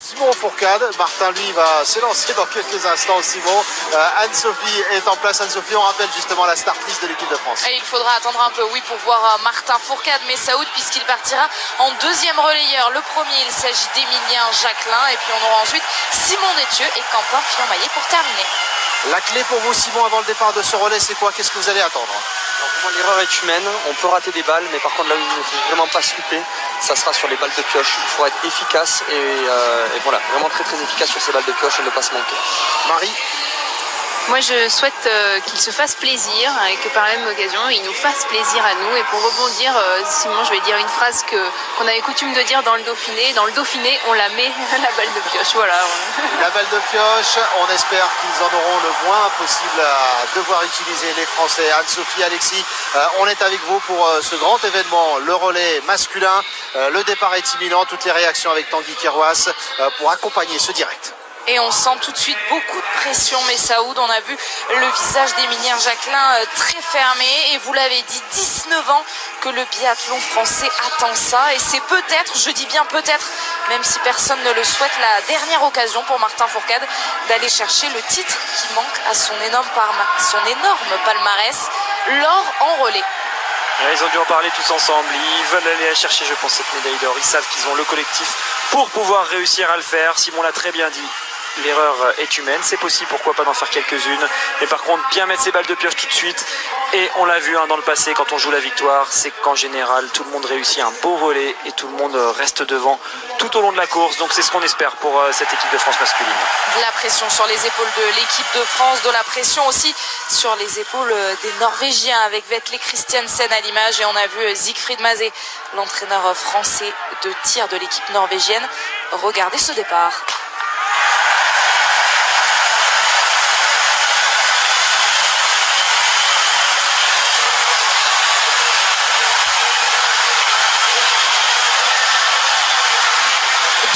Simon Fourcade, Martin lui va s'élancer dans quelques instants. Simon, Anne-Sophie est en place. Anne-Sophie, on rappelle justement la start list de l'équipe de France. Et il faudra attendre un peu, oui, pour voir Martin Fourcade Messaoud, puisqu'il partira en deuxième relayeur. Le premier, il s'agit d'Emilien Jacquelin, et puis on aura ensuite Simon Détieux et Quentin Fillon-Maillet pour terminer. La clé pour vous, Simon, avant le départ de ce relais, c'est quoi? Qu'est-ce que vous allez attendre? Pour moi, l'erreur est humaine. On peut rater des balles, mais par contre, là où il ne faut vraiment pas se louper, ça sera sur les balles de pioche. Il faudra être efficace et voilà, vraiment très très efficace sur ces balles de pioche et ne pas se manquer. Marie? Moi, je souhaite qu'il se fasse plaisir et que par la même occasion, il nous fasse plaisir à nous. Et pour rebondir, Simon, je vais dire une phrase qu'on avait coutume de dire dans le Dauphiné. Dans le Dauphiné, on la met à la balle de pioche. Voilà. La balle de pioche, on espère qu'ils en auront le moins possible à devoir utiliser les Français. Anne-Sophie, Alexis, on est avec vous pour ce grand événement, le relais masculin. Le départ est imminent, toutes les réactions avec Tanguy Kerouas pour accompagner ce direct. Et on sent tout de suite beaucoup de pression, Messaoud. On a vu le visage d'Emilien Jacquelin très fermé. Et vous l'avez dit, 19 ans que le biathlon français attend ça. Et c'est peut-être, je dis bien peut-être, même si personne ne le souhaite, la dernière occasion pour Martin Fourcade d'aller chercher le titre qui manque à son énorme palmarès, l'or en relais. Ils ont dû en parler tous ensemble, ils veulent aller la chercher, je pense, cette médaille d'or. Ils savent qu'ils ont le collectif pour pouvoir réussir à le faire. Simon l'a très bien dit, l'erreur est humaine, c'est possible, pourquoi pas d'en faire quelques-unes. Mais par contre, bien mettre ses balles de pioche tout de suite. Et on l'a vu dans le passé, quand on joue la victoire, c'est qu'en général, tout le monde réussit un beau relais et tout le monde reste devant tout au long de la course. Donc c'est ce qu'on espère pour cette équipe de France masculine. De la pression sur les épaules de l'équipe de France, de la pression aussi sur les épaules des Norvégiens avec Vetle Christiansen à l'image. Et on a vu Siegfried Mazé, l'entraîneur français de tir de l'équipe norvégienne. Regardez ce départ.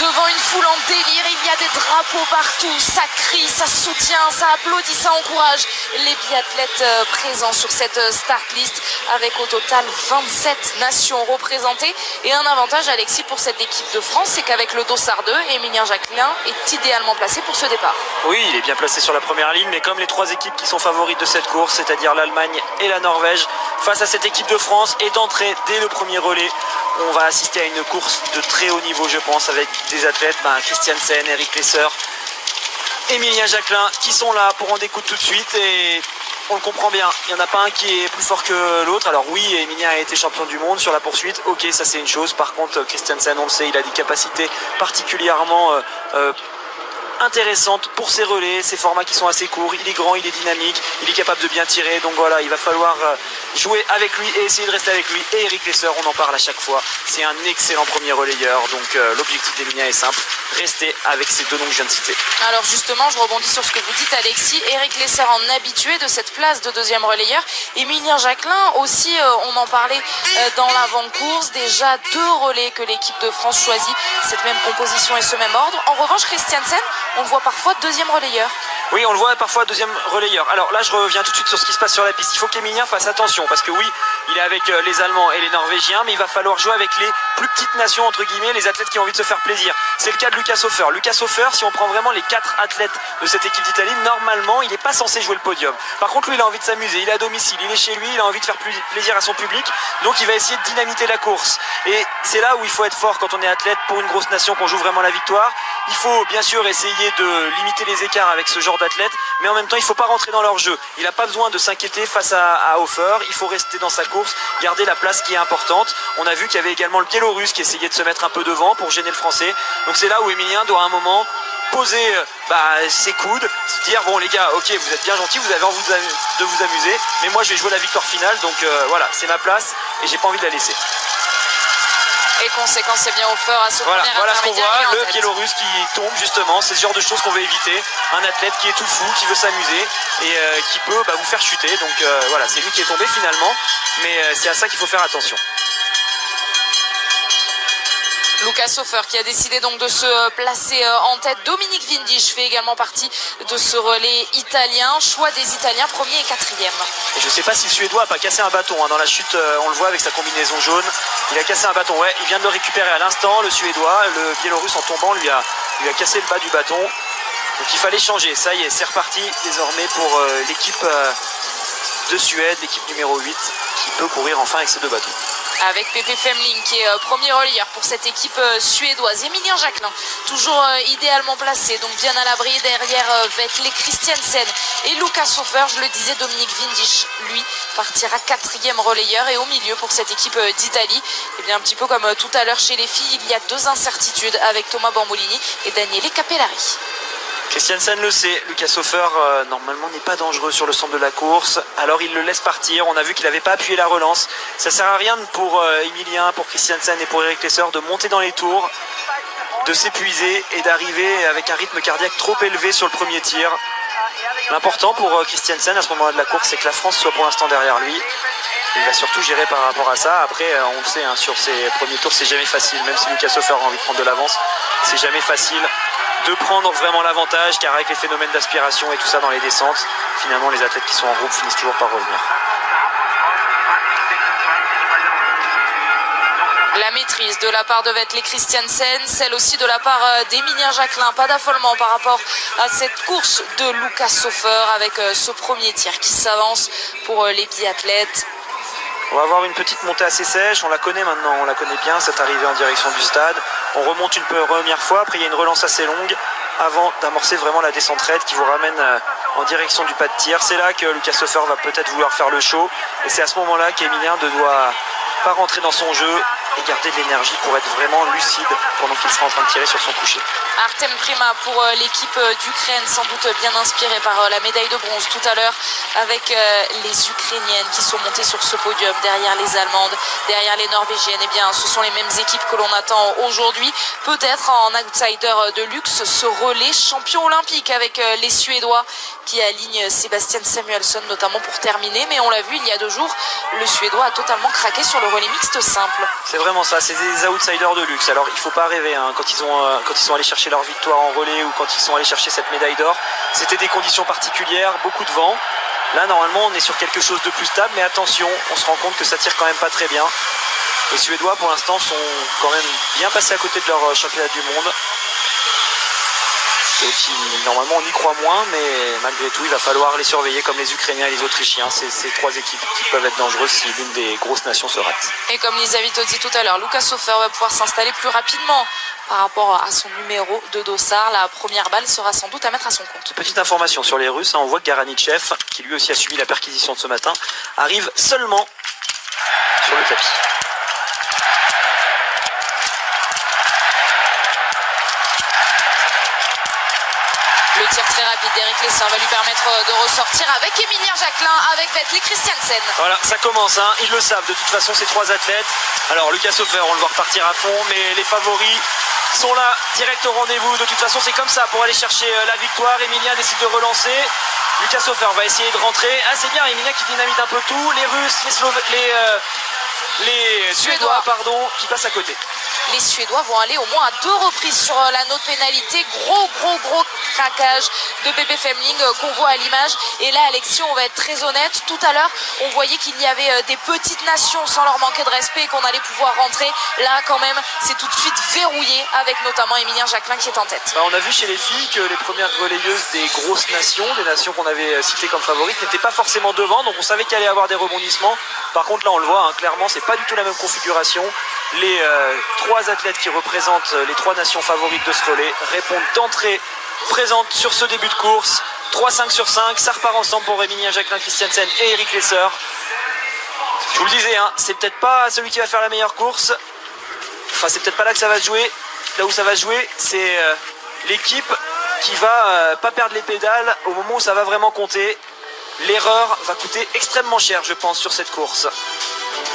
Devant une foule en délire, il y a des drapeaux partout, ça crie, ça soutient, ça applaudit, ça encourage les biathlètes présents sur cette start list avec au total 27 nations représentées. Et un avantage, Alexis, pour cette équipe de France, c'est qu'avec le dossard 2, Emilien Jacquelin est idéalement placé pour ce départ. Oui, il est bien placé sur la première ligne, mais comme les trois équipes qui sont favorites de cette course, c'est-à-dire l'Allemagne et la Norvège, face à cette équipe de France et d'entrée dès le premier relais, on va assister à une course de très haut niveau, je pense, avec des athlètes, Christiansen, Eric Lesser, Emilien Jacquelin, qui sont là pour en découdre tout de suite. Et on le comprend bien, il n'y en a pas un qui est plus fort que l'autre. Alors oui, Emilien a été champion du monde sur la poursuite, ok, ça c'est une chose. Par contre, Christiansen, on le sait, il a des capacités particulièrement intéressante pour ses relais, ses formats qui sont assez courts, il est grand, il est dynamique, il est capable de bien tirer, donc voilà, il va falloir jouer avec lui et essayer de rester avec lui. Et Eric Lesser, on en parle à chaque fois, c'est un excellent premier relayeur, donc l'objectif d'Emilien est simple, rester avec ces deux noms que je viens de citer. Alors justement, je rebondis sur ce que vous dites, Alexis. Eric Lesser en habitué de cette place de deuxième relayeur. Emilien Jacquelin aussi, on en parlait dans l'avant-course, déjà 2 relais que l'équipe de France choisit, cette même composition et ce même ordre. En revanche, Christiansen, on le voit parfois deuxième relayeur. Oui, on le voit parfois deuxième relayeur. Alors là, je reviens tout de suite sur ce qui se passe sur la piste. Il faut qu'Emilien fasse attention parce que oui, il est avec les Allemands et les Norvégiens, mais il va falloir jouer avec les plus petites nations, entre guillemets, les athlètes qui ont envie de se faire plaisir. C'est le cas de Lucas Hofer. Lucas Hofer, si on prend vraiment les 4 athlètes de cette équipe d'Italie, normalement, il n'est pas censé jouer le podium. Par contre, lui, il a envie de s'amuser, il est à domicile, il est chez lui, il a envie de faire plaisir à son public, donc il va essayer de dynamiter la course. Et c'est là où il faut être fort quand on est athlète pour une grosse nation, qu'on joue vraiment la victoire. Il faut bien sûr essayer de limiter les écarts avec ce genre d'athlètes, mais en même temps, il ne faut pas rentrer dans leur jeu. Il n'a pas besoin de s'inquiéter face à Hofer, il faut rester dans sa course, garder la place qui est importante. On a vu qu'il y avait également le Biélorusse qui essayait de se mettre un peu devant pour gêner le Français. Donc c'est là où Emilien doit à un moment poser ses coudes, se dire bon les gars, ok, vous êtes bien gentils, vous avez envie de vous amuser, mais moi je vais jouer la victoire finale, donc voilà, c'est ma place et j'ai pas envie de la laisser. Et conséquence, c'est bien Hofer à ce voilà, premier voilà ce qu'on intermédiaire voit, le Biélorusse qui tombe justement, c'est ce genre de choses qu'on veut éviter. Un athlète qui est tout fou, qui veut s'amuser et qui peut vous faire chuter. Donc voilà, c'est lui qui est tombé finalement, mais c'est à ça qu'il faut faire attention. Lucas Hofer qui a décidé donc de se placer en tête. Dominique Vindisch fait également partie de ce relais italien. Choix des Italiens, premier et quatrième. Et je ne sais pas si le Suédois n'a pas cassé un bâton. Dans la chute, on le voit avec sa combinaison jaune. Il a cassé un bâton. Ouais, il vient de le récupérer à l'instant. Le Suédois, le Biélorusse en tombant lui a cassé le bas du bâton. Donc il fallait changer. Ça y est, c'est reparti désormais pour l'équipe de Suède, l'équipe numéro 8, qui peut courir enfin avec ses deux bâtons. Avec Pepe Femling qui est premier relayeur pour cette équipe suédoise. Emilien Jacquelin, toujours idéalement placé, donc bien à l'abri derrière Vetle Christiansen et Lucas Hofer. Je le disais, Dominique Vindisch, lui, partira quatrième relayeur. Et au milieu pour cette équipe d'Italie, et bien un petit peu comme tout à l'heure chez les filles, il y a deux incertitudes avec Thomas Bambolini et Daniele Capellari. Christiansen le sait, Lucas Hofer normalement n'est pas dangereux sur le centre de la course, alors il le laisse partir. On a vu qu'il n'avait pas appuyé la relance. Ça sert à rien pour Emilien, pour Christiansen et pour Eric Lesser de monter dans les tours, de s'épuiser et d'arriver avec un rythme cardiaque trop élevé sur le premier tir. L'important pour Christiansen à ce moment-là de la course, c'est que la France soit pour l'instant derrière lui. Il va surtout gérer par rapport à ça. Après, on le sait, sur ses premiers tours, c'est jamais facile, même si Lucas Hofer a envie de prendre de l'avance, c'est jamais facile de prendre vraiment l'avantage, car avec les phénomènes d'aspiration et tout ça dans les descentes, finalement les athlètes qui sont en groupe finissent toujours par revenir. La maîtrise de la part de Vetle Christiansen, celle aussi de la part d'Emilien Jacquelin. Pas d'affolement par rapport à cette course de Lucas Hofer avec ce premier tir qui s'avance pour les biathlètes. On va avoir une petite montée assez sèche, on la connaît maintenant, on la connaît bien, cette arrivée en direction du stade. On remonte une première fois, après il y a une relance assez longue avant d'amorcer vraiment la descente raide qui vous ramène en direction du pas de tir. C'est là que Lucas Hofer va peut-être vouloir faire le show, et c'est à ce moment-là qu'Emilien ne doit pas rentrer dans son jeu et garder de l'énergie pour être vraiment lucide pendant qu'il sera en train de tirer sur son coucher. Artem Prima pour l'équipe d'Ukraine, sans doute bien inspirée par la médaille de bronze tout à l'heure avec les Ukrainiennes qui sont montées sur ce podium derrière les Allemandes, derrière les Norvégiennes. Eh bien, ce sont les mêmes équipes que l'on attend aujourd'hui. Peut-être en outsider de luxe, ce relais champion olympique avec les Suédois qui alignent Sebastian Samuelsson notamment pour terminer. Mais on l'a vu il y a 2 jours, le Suédois a totalement craqué sur le relais mixte simple. C'est vraiment ça, c'est des outsiders de luxe. Alors il ne faut pas rêver quand ils sont allés chercher leur victoire en relais ou quand ils sont allés chercher cette médaille d'or. C'était des conditions particulières, beaucoup de vent. Là normalement on est sur quelque chose de plus stable, mais attention, on se rend compte que ça tire quand même pas très bien. Les Suédois pour l'instant sont quand même bien passés à côté de leur championnat du monde. Et puis normalement on y croit moins, mais malgré tout il va falloir les surveiller comme les Ukrainiens et les Autrichiens. C'est ces 3 équipes qui peuvent être dangereuses si l'une des grosses nations se rate. Et comme Lisa Vito dit tout à l'heure, Lucas Hofer va pouvoir s'installer plus rapidement par rapport à son numéro de dossard. La première balle sera sans doute à mettre à son compte. Petite information sur les Russes, on voit que Garanitchev, qui lui aussi a subi la perquisition de ce matin, arrive seulement sur le tapis. Le tir très rapide d'Eric Lesser va lui permettre de ressortir avec Emilien Jacquelin, avec Vetle Christiansen. Voilà, ça commence, ils le savent de toute façon ces 3 athlètes. Alors Lucas Hofer, on le voit repartir à fond, mais les favoris sont là, direct au rendez-vous. De toute façon c'est comme ça pour aller chercher la victoire. Emilien décide de relancer. Lucas Hofer va essayer de rentrer. Ah c'est bien, Emilien qui dynamite un peu tout. Les Russes, les Suédois qui passent à côté. Les Suédois vont aller au moins à 2 reprises sur la note pénalité. Gros craquage de Pepe Femling qu'on voit à l'image. Et là, Alexis, on va être très honnête. Tout à l'heure, on voyait qu'il y avait des petites nations sans leur manquer de respect et qu'on allait pouvoir rentrer. Là, quand même, c'est tout de suite verrouillé avec notamment Emilien Jacquelin qui est en tête. On a vu chez les filles que les premières relayeuses des grosses nations, des nations qu'on avait citées comme favorites, n'étaient pas forcément devant. Donc on savait qu'il allait y avoir des rebondissements. Par contre, là, on le voit, clairement, c'est pas du tout la même configuration. Les 3 athlètes qui représentent les 3 nations favorites de ce relais répondent d'entrée présente sur ce début de course. 3-5 sur 5, ça repart ensemble pour Emilien Jacquelin, Christiansen et Eric Lesser. Je vous le disais, c'est peut-être pas celui qui va faire la meilleure course. Enfin, c'est peut-être pas là que ça va se jouer. Là où ça va se jouer, c'est l'équipe qui va pas perdre les pédales au moment où ça va vraiment compter. L'erreur va coûter extrêmement cher, je pense, sur cette course.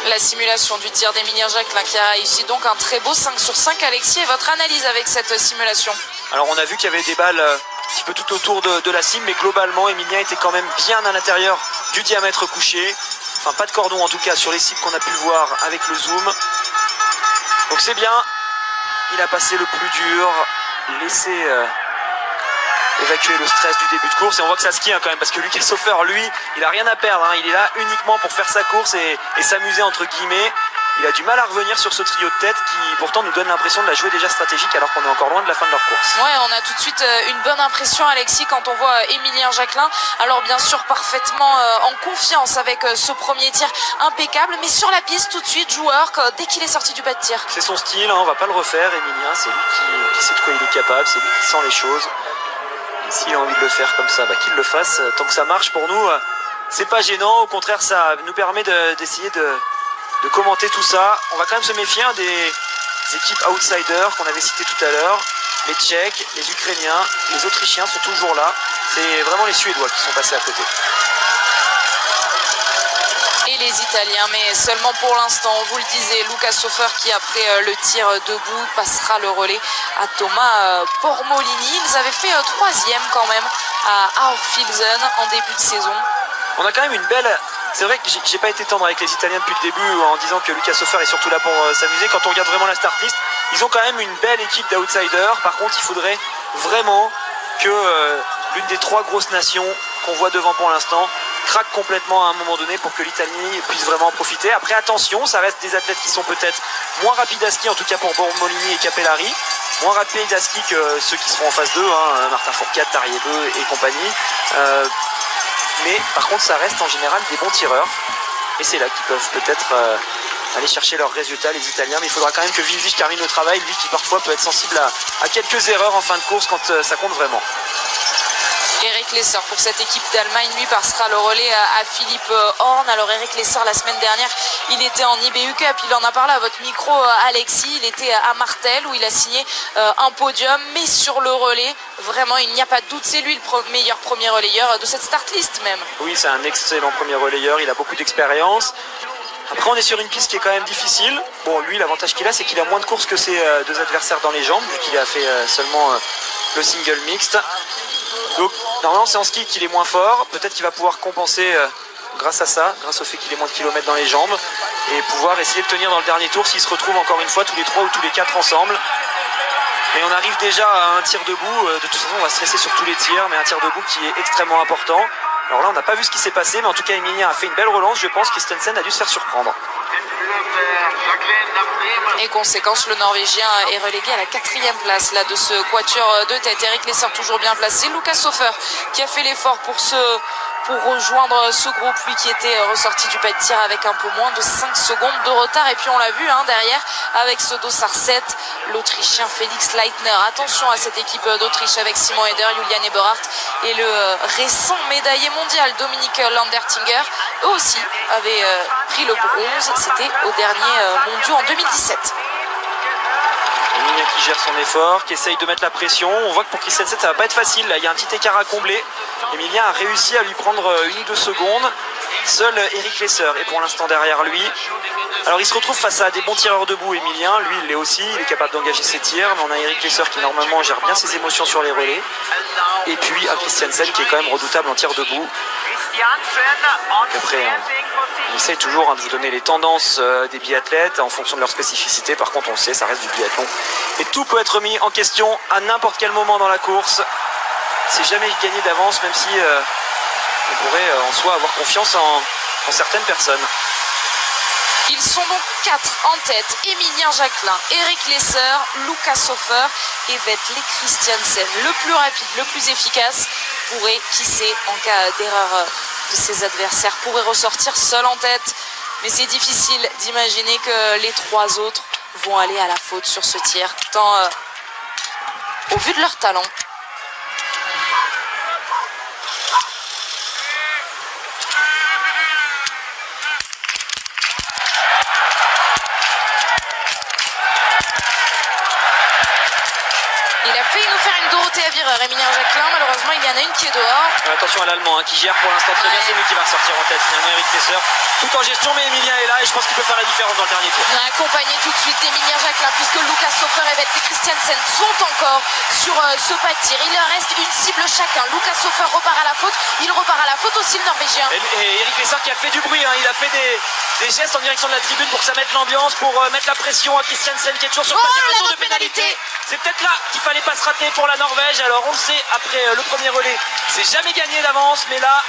La simulation du tir d'Emilien Jacquelin qui a réussi donc un très beau 5 sur 5. Alexis, et votre analyse avec cette simulation? Alors on a vu qu'il y avait des balles un petit peu tout autour de la cime, mais globalement Emilien était quand même bien à l'intérieur du diamètre couché. Enfin pas de cordon en tout cas sur les cibles qu'on a pu voir avec le zoom. Donc c'est bien. il a passé le plus dur, laissé évacuer le stress du début de course, et on voit que ça skie quand même, parce que Lucas Hofer, lui, il a rien à perdre, il est là uniquement pour faire sa course et s'amuser entre guillemets. Il a du mal à revenir sur ce trio de tête qui pourtant nous donne l'impression de la jouer déjà stratégique alors qu'on est encore loin de la fin de leur course. Ouais, on a tout de suite une bonne impression, Alexis, quand on voit Émilien Jacquelin. Alors bien sûr parfaitement en confiance avec ce premier tir impeccable, mais sur la piste tout de suite joueur dès qu'il est sorti du bas de tir. C'est son style, on va pas le refaire, Émilien, c'est lui qui sait de quoi il est capable, c'est lui qui sent les choses. Et s'il a envie de le faire comme ça, qu'il le fasse. Tant que ça marche pour nous, c'est pas gênant, au contraire ça nous permet d'essayer de commenter tout ça. On va quand même se méfier des équipes outsiders qu'on avait citées tout à l'heure. Les Tchèques, les Ukrainiens, les Autrichiens sont toujours là. C'est vraiment les Suédois qui sont passés à côté. Et les Italiens, mais seulement pour l'instant. On vous le disait, Lucas Hofer qui après le tir debout passera le relais à Thomas Bormolini. Ils avaient fait troisième quand même à Aurfilzen en début de saison. On a quand même une belle... C'est vrai que j'ai pas été tendre avec les Italiens depuis le début en disant que Lucas Hofer est surtout là pour s'amuser. Quand on regarde vraiment la start list, ils ont quand même une belle équipe d'outsiders. Par contre, il faudrait vraiment que l'une des trois grosses nations qu'on voit devant pour l'instant craque complètement à un moment donné pour que l'Italie puisse vraiment en profiter. Après, attention, ça reste des athlètes qui sont peut-être moins rapides à ski, en tout cas pour Bormolini et Capellari. Moins rapides à ski que ceux qui seront en phase 2, Martin Fourcade, Tariebeu et compagnie. Mais par contre ça reste en général des bons tireurs et c'est là qu'ils peuvent peut-être aller chercher leurs résultats, les Italiens. Mais il faudra quand même que Vinvich termine le travail, lui qui parfois peut être sensible à quelques erreurs en fin de course quand ça compte vraiment. Eric Lesser pour cette équipe d'Allemagne, lui passera le relais à Philippe Horn. Alors Eric Lesser la semaine dernière il était en IBU Cup, il en a parlé à votre micro Alexis, il était à Martel où il a signé un podium, mais sur le relais vraiment il n'y a pas de doute, c'est lui le meilleur premier relayeur de cette start list même. Oui, c'est un excellent premier relayeur, il a beaucoup d'expérience. Après on est sur une piste qui est quand même difficile. Bon, lui l'avantage qu'il a c'est qu'il a moins de courses que ses deux adversaires dans les jambes vu qu'il a fait seulement le single mixte. Donc normalement c'est en ski qu'il est moins fort, peut-être qu'il va pouvoir compenser grâce à ça, grâce au fait qu'il ait moins de kilomètres dans les jambes et pouvoir essayer de tenir dans le dernier tour s'ils se retrouvent encore une fois tous les 3 ou tous les 4 ensemble. Mais on arrive déjà à un tir debout, de toute façon on va stresser sur tous les tirs, mais un tir debout qui est extrêmement important. Alors là on n'a pas vu ce qui s'est passé, mais en tout cas Emilien a fait une belle relance, je pense. Christensen a dû se faire surprendre. Et conséquence, le Norvégien est relégué à la 4e place là, de ce quatuor de tête. Eric Lesser toujours bien placé. Lucas Hofer qui a fait l'effort pour rejoindre ce groupe, lui qui était ressorti du pas de tir avec un peu moins de 5 secondes de retard. Et puis on l'a vu derrière avec ce dossard 7, l'Autrichien Félix Leitner. Attention à cette équipe d'Autriche avec Simon Eder, Julian Eberhardt et le récent médaillé mondial Dominique Landertinger. Eux aussi avaient pris le bronze, c'était au dernier mondiaux en 2017. Emilien qui gère son effort, qui essaye de mettre la pression. On voit que pour Christensen ça va pas être facile, là il y a un petit écart à combler. Emilien a réussi à lui prendre 1 ou 2 secondes. Seul Eric Lesser est pour l'instant derrière lui. Alors il se retrouve face à des bons tireurs debout. Emilien, lui il l'est aussi, il est capable d'engager ses tirs, mais on a Eric Lesser qui normalement gère bien ses émotions sur les relais. Et puis à Christiansen qui est quand même redoutable en tir debout. Après on essaye toujours de vous donner les tendances des biathlètes en fonction de leur spécificité. Par contre on le sait, ça reste du biathlon et tout peut être mis en question à n'importe quel moment dans la course. C'est jamais gagné d'avance, même si on pourrait en soi avoir confiance en certaines personnes. Ils sont donc 4 en tête. Émilien Jacquelin, Eric Lesser, Lucas Hofer et Vetle Christiansen. Le plus rapide, le plus efficace pourrait, qui sait, en cas d'erreur de ses adversaires, pourrait ressortir seul en tête. Mais c'est difficile d'imaginer que les 3 autres vont aller à la faute sur ce tir, tant au vu de leur talent. Il a failli nous faire une Dorothée à vireur, Emilien Jacquelin. Malheureusement, il y en a une qui est dehors. Attention à l'Allemand qui gère pour l'instant très bien. Ouais. C'est lui qui va ressortir en tête finalement, Eric Lesser. Tout en gestion, mais Emilien est là et je pense qu'il peut faire la différence dans le dernier tour. Accompagné tout de suite d'Emilien Jacquelin, puisque Lucas Sofer et Vetle Christiansen sont encore sur ce pas de tir. Il leur reste une cible chacun. Lucas Sofer repart à la faute. Il repart à la faute aussi, le Norvégien. Et Eric Lesser qui a fait du bruit, hein. Il a fait des gestes en direction de la tribune pour que ça mette l'ambiance, pour mettre la pression à Christiansen qui est toujours sur Oh, pas de la raison de pénalité. pénalité. C'est peut-être là qu'il fallait pas se rater pour la Norvège. Alors on le sait, après le premier relais, c'est jamais gagné d'avance, mais là,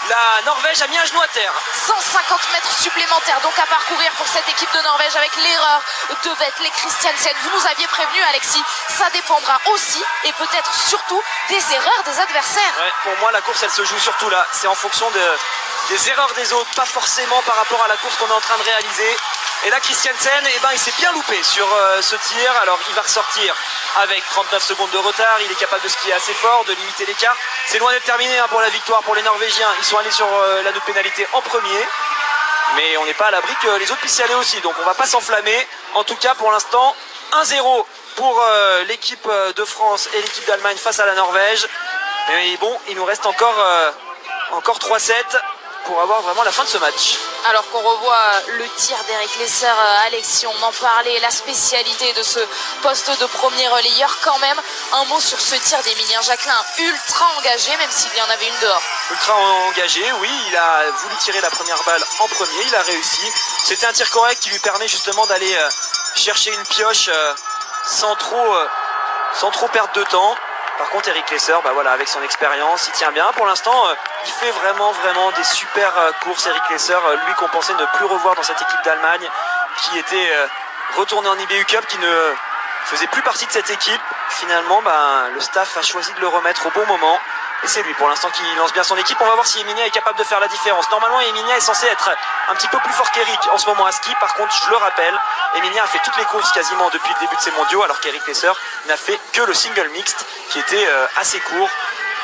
la Norvège a mis un genou à terre. 150 mètres supplémentaires donc à parcourir pour cette équipe de Norvège avec l'erreur de Vetle Christiansen. Vous nous aviez prévenu, Alexis, ça dépendra aussi et peut-être surtout des erreurs des adversaires. Ouais, pour moi, la course, elle se joue surtout là. C'est en fonction des erreurs des autres, pas forcément par rapport à la course qu'on est en train de réaliser. Et là, Christiansen, eh ben, il s'est bien loupé sur ce tir. Alors, il va ressortir avec 39 secondes de retard. Il est capable de skier assez fort, de limiter l'écart. C'est loin d'être terminé hein, pour la victoire pour les Norvégiens. Ils sont allés sur la note pénalité en premier. Mais on n'est pas à l'abri que les autres puissent y aller aussi. Donc, on ne va pas s'enflammer. En tout cas, pour l'instant, 1-0 pour l'équipe de France et l'équipe d'Allemagne face à la Norvège. Et bon, il nous reste encore 3-7 pour avoir vraiment la fin de ce match. Alors qu'on revoit le tir d'Eric Lesser, Alexis, on en parlait, la spécialité de ce poste de premier relayeur. Quand même, un mot sur ce tir d'Emilien Jacquelin, ultra engagé, même s'il y en avait une dehors. Ultra engagé, oui, il a voulu tirer la première balle en premier, il a réussi. C'était un tir correct qui lui permet justement d'aller chercher une pioche sans trop perdre de temps. Par contre, Eric Lesser, bah voilà, avec son expérience, il tient bien. Pour l'instant, il fait vraiment des super courses. Eric Lesser, lui qu'on pensait ne plus revoir dans cette équipe d'Allemagne, qui était retourné en IBU Cup, qui ne faisait plus partie de cette équipe. Finalement, bah, le staff a choisi de le remettre au bon moment. Et c'est lui pour l'instant qui lance bien son équipe. On va voir si Emilia est capable de faire la différence. Normalement, Emilia est censé être un petit peu plus fort qu'Eric en ce moment à ski. Par contre, je le rappelle, Emilia a fait toutes les courses quasiment depuis le début de ces mondiaux, alors qu'Eric Lesser n'a fait que le single mixte qui était assez court.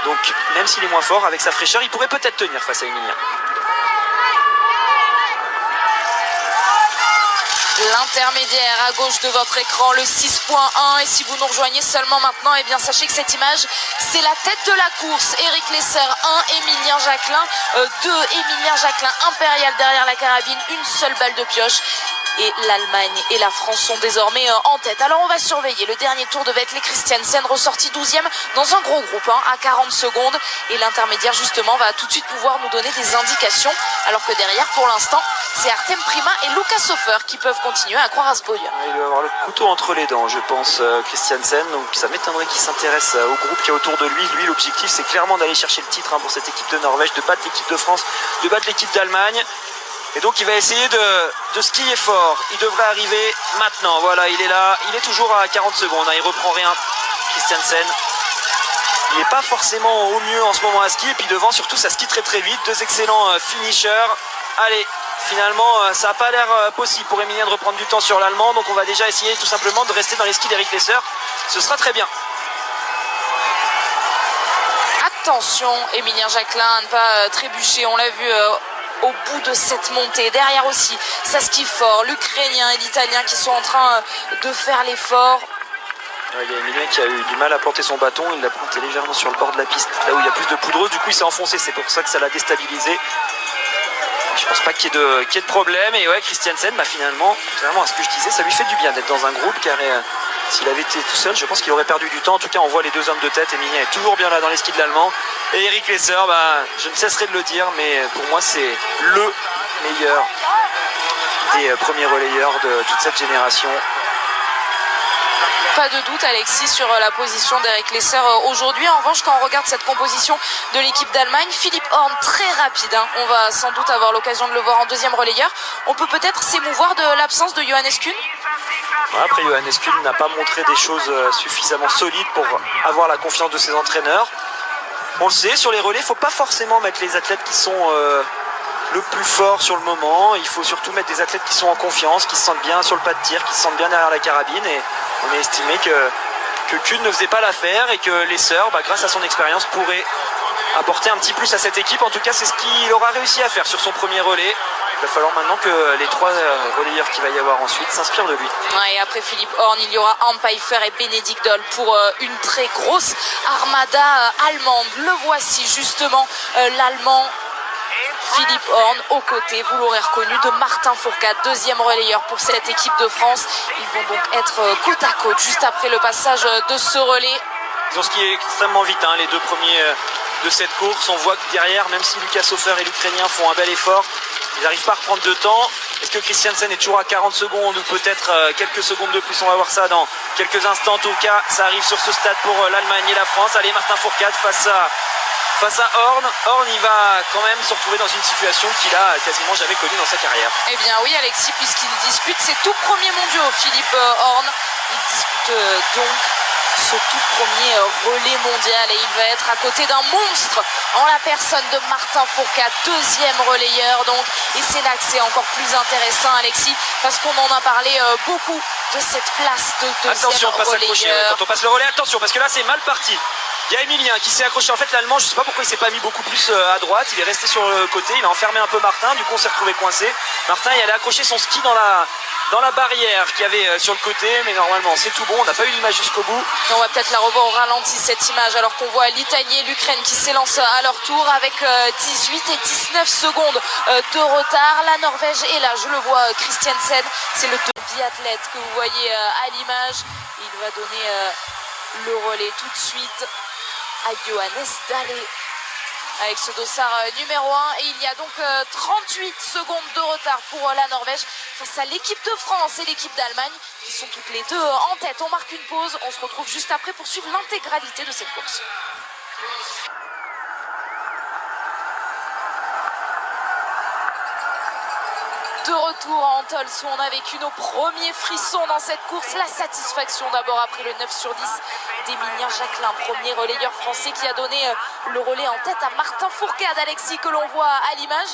Donc, même s'il est moins fort, avec sa fraîcheur, il pourrait peut-être tenir face à Emilia. L'intermédiaire à gauche de votre écran, le 6.1, et si vous nous rejoignez seulement maintenant, eh bien sachez que cette image, c'est la tête de la course. Eric Lesser 1, Emilien Jacquelin 2, Emilien Jacquelin impérial derrière la carabine, une seule balle de pioche. Et l'Allemagne et la France sont désormais en tête. Alors on va surveiller le dernier tour de Vetle Christiansen, ressorti 12e dans un gros groupe à 40 secondes. Et l'intermédiaire justement va tout de suite pouvoir nous donner des indications. Alors que derrière pour l'instant c'est Artem Prima et Lucas Sofer qui peuvent continuer à croire à ce podium. Il doit avoir le couteau entre les dents je pense Christiansen. Donc ça m'étonnerait qu'il s'intéresse au groupe qui est autour de lui. Lui l'objectif c'est clairement d'aller chercher le titre pour cette équipe de Norvège, de battre l'équipe de France, de battre l'équipe d'Allemagne. Et donc il va essayer de skier fort. Il devrait arriver maintenant. Voilà, il est là. Il est toujours à 40 secondes. Il reprend rien. Christiansen. Il n'est pas forcément au mieux en ce moment à ski. Et puis devant, surtout, ça skie très vite. Deux excellents finishers. Allez, finalement, ça n'a pas l'air possible pour Emilien de reprendre du temps sur l'Allemand. Donc on va déjà essayer tout simplement de rester dans les skis d'Eric Lesser. Ce sera très bien. Attention, Emilien Jacquelin à ne pas trébucher. On l'a vu au bout de cette montée. Derrière aussi, ça skie fort. L'Ukrainien et l'Italien qui sont en train de faire l'effort. Il y a Emilien qui a eu du mal à planter son bâton. Il l'a planté légèrement sur le bord de la piste, là où il y a plus de poudreuse. Du coup, il s'est enfoncé. C'est pour ça que ça l'a déstabilisé. Je pense pas qu'il y ait de problème. Et ouais, Christiansen, bah, finalement, contrairement à ce que je disais, ça lui fait du bien d'être dans un groupe. Car s'il avait été tout seul, je pense qu'il aurait perdu du temps. En tout cas, on voit les deux hommes de tête. Emilien est toujours bien là dans les skis de l'Allemand. Et Eric Lesser, bah, je ne cesserai de le dire, mais pour moi, c'est le meilleur des premiers relayeurs de toute cette génération. Pas de doute, Alexis, sur la position d'Eric Lesser aujourd'hui. En revanche, quand on regarde cette composition de l'équipe d'Allemagne, Philippe Horn très rapide. On va sans doute avoir l'occasion de le voir en deuxième relayeur. On peut peut-être s'émouvoir de l'absence de Johannes Kuhn. Après, Johannes Kuhn n'a pas montré des choses suffisamment solides pour avoir la confiance de ses entraîneurs. On le sait, sur les relais, il ne faut pas forcément mettre les athlètes qui sont le plus forts sur le moment. Il faut surtout mettre des athlètes qui sont en confiance, qui se sentent bien sur le pas de tir, qui se sentent bien derrière la carabine. Et on a estimé que Kuhn ne faisait pas l'affaire et que Lesser, bah, grâce à son expérience, pourrait apporter un petit plus à cette équipe. En tout cas, c'est ce qu'il aura réussi à faire sur son premier relais. Il va falloir maintenant que les 3 relayeurs qu'il va y avoir ensuite s'inspirent de lui. Ouais, et après Philippe Horn, il y aura Arne Pfeiffer et Bénédicte Doll pour une très grosse armada allemande. Le voici justement, l'Allemand Philippe Horn aux côtés, vous l'aurez reconnu, de Martin Fourcade, deuxième relayeur pour cette équipe de France. Ils vont donc être côte à côte juste après le passage de ce relais. Ils ont skié extrêmement vite, hein, les 2 premiers de cette course. On voit que derrière, même si Lucas Hofer et l'Ukrainien font un bel effort, ils n'arrivent pas à reprendre de temps. Est-ce que Christiansen est toujours à 40 secondes ou peut-être quelques secondes de plus? On va voir ça dans quelques instants. En tout cas, ça arrive sur ce stade pour l'Allemagne et la France. Allez, Martin Fourcade face à Horn. Horn, il va quand même se retrouver dans une situation qu'il a quasiment jamais connue dans sa carrière. Eh bien oui, Alexis, puisqu'il dispute ses tout premiers mondiaux, Philippe Horn. Il dispute donc ce tout premier relais mondial et il va être à côté d'un monstre en la personne de Martin Fourcade, deuxième relayeur donc. Et c'est là que c'est encore plus intéressant, Alexis, parce qu'on en a parlé beaucoup de cette place de deuxième attention, pas s'accrocher relayeur. quand on passe le relais, attention, parce que là c'est mal parti. Il y a Emilien qui s'est accroché. En fait, l'Allemand, je ne sais pas pourquoi il ne s'est pas mis beaucoup plus à droite. Il est resté sur le côté. Il a enfermé un peu Martin. Du coup, on s'est retrouvé coincé. Martin, il allait accrocher son ski dans la barrière qu'il y avait sur le côté. Mais normalement, c'est tout bon. On n'a pas eu l'image jusqu'au bout. On va peut-être la revoir au ralenti, cette image, alors qu'on voit l'Italie et l'Ukraine qui s'élancent à leur tour avec 18 et 19 secondes de retard. La Norvège est là. Je le vois, Christiansen. C'est le biathlète que vous voyez à l'image. Il va donner le relais tout de suite à Johannes Dalle avec ce dossard numéro 1 et il y a donc 38 secondes de retard pour la Norvège face à l'équipe de France et l'équipe d'Allemagne qui sont toutes les deux en tête. On marque une pause, on se retrouve juste après pour suivre l'intégralité de cette course. De retour à Antolz où on a vécu nos premiers frissons dans cette course. La satisfaction d'abord après le 9 sur 10 d'Emilien Jacquelin, premier relayeur français qui a donné le relais en tête à Martin Fourcade, Alexis, que l'on voit à l'image.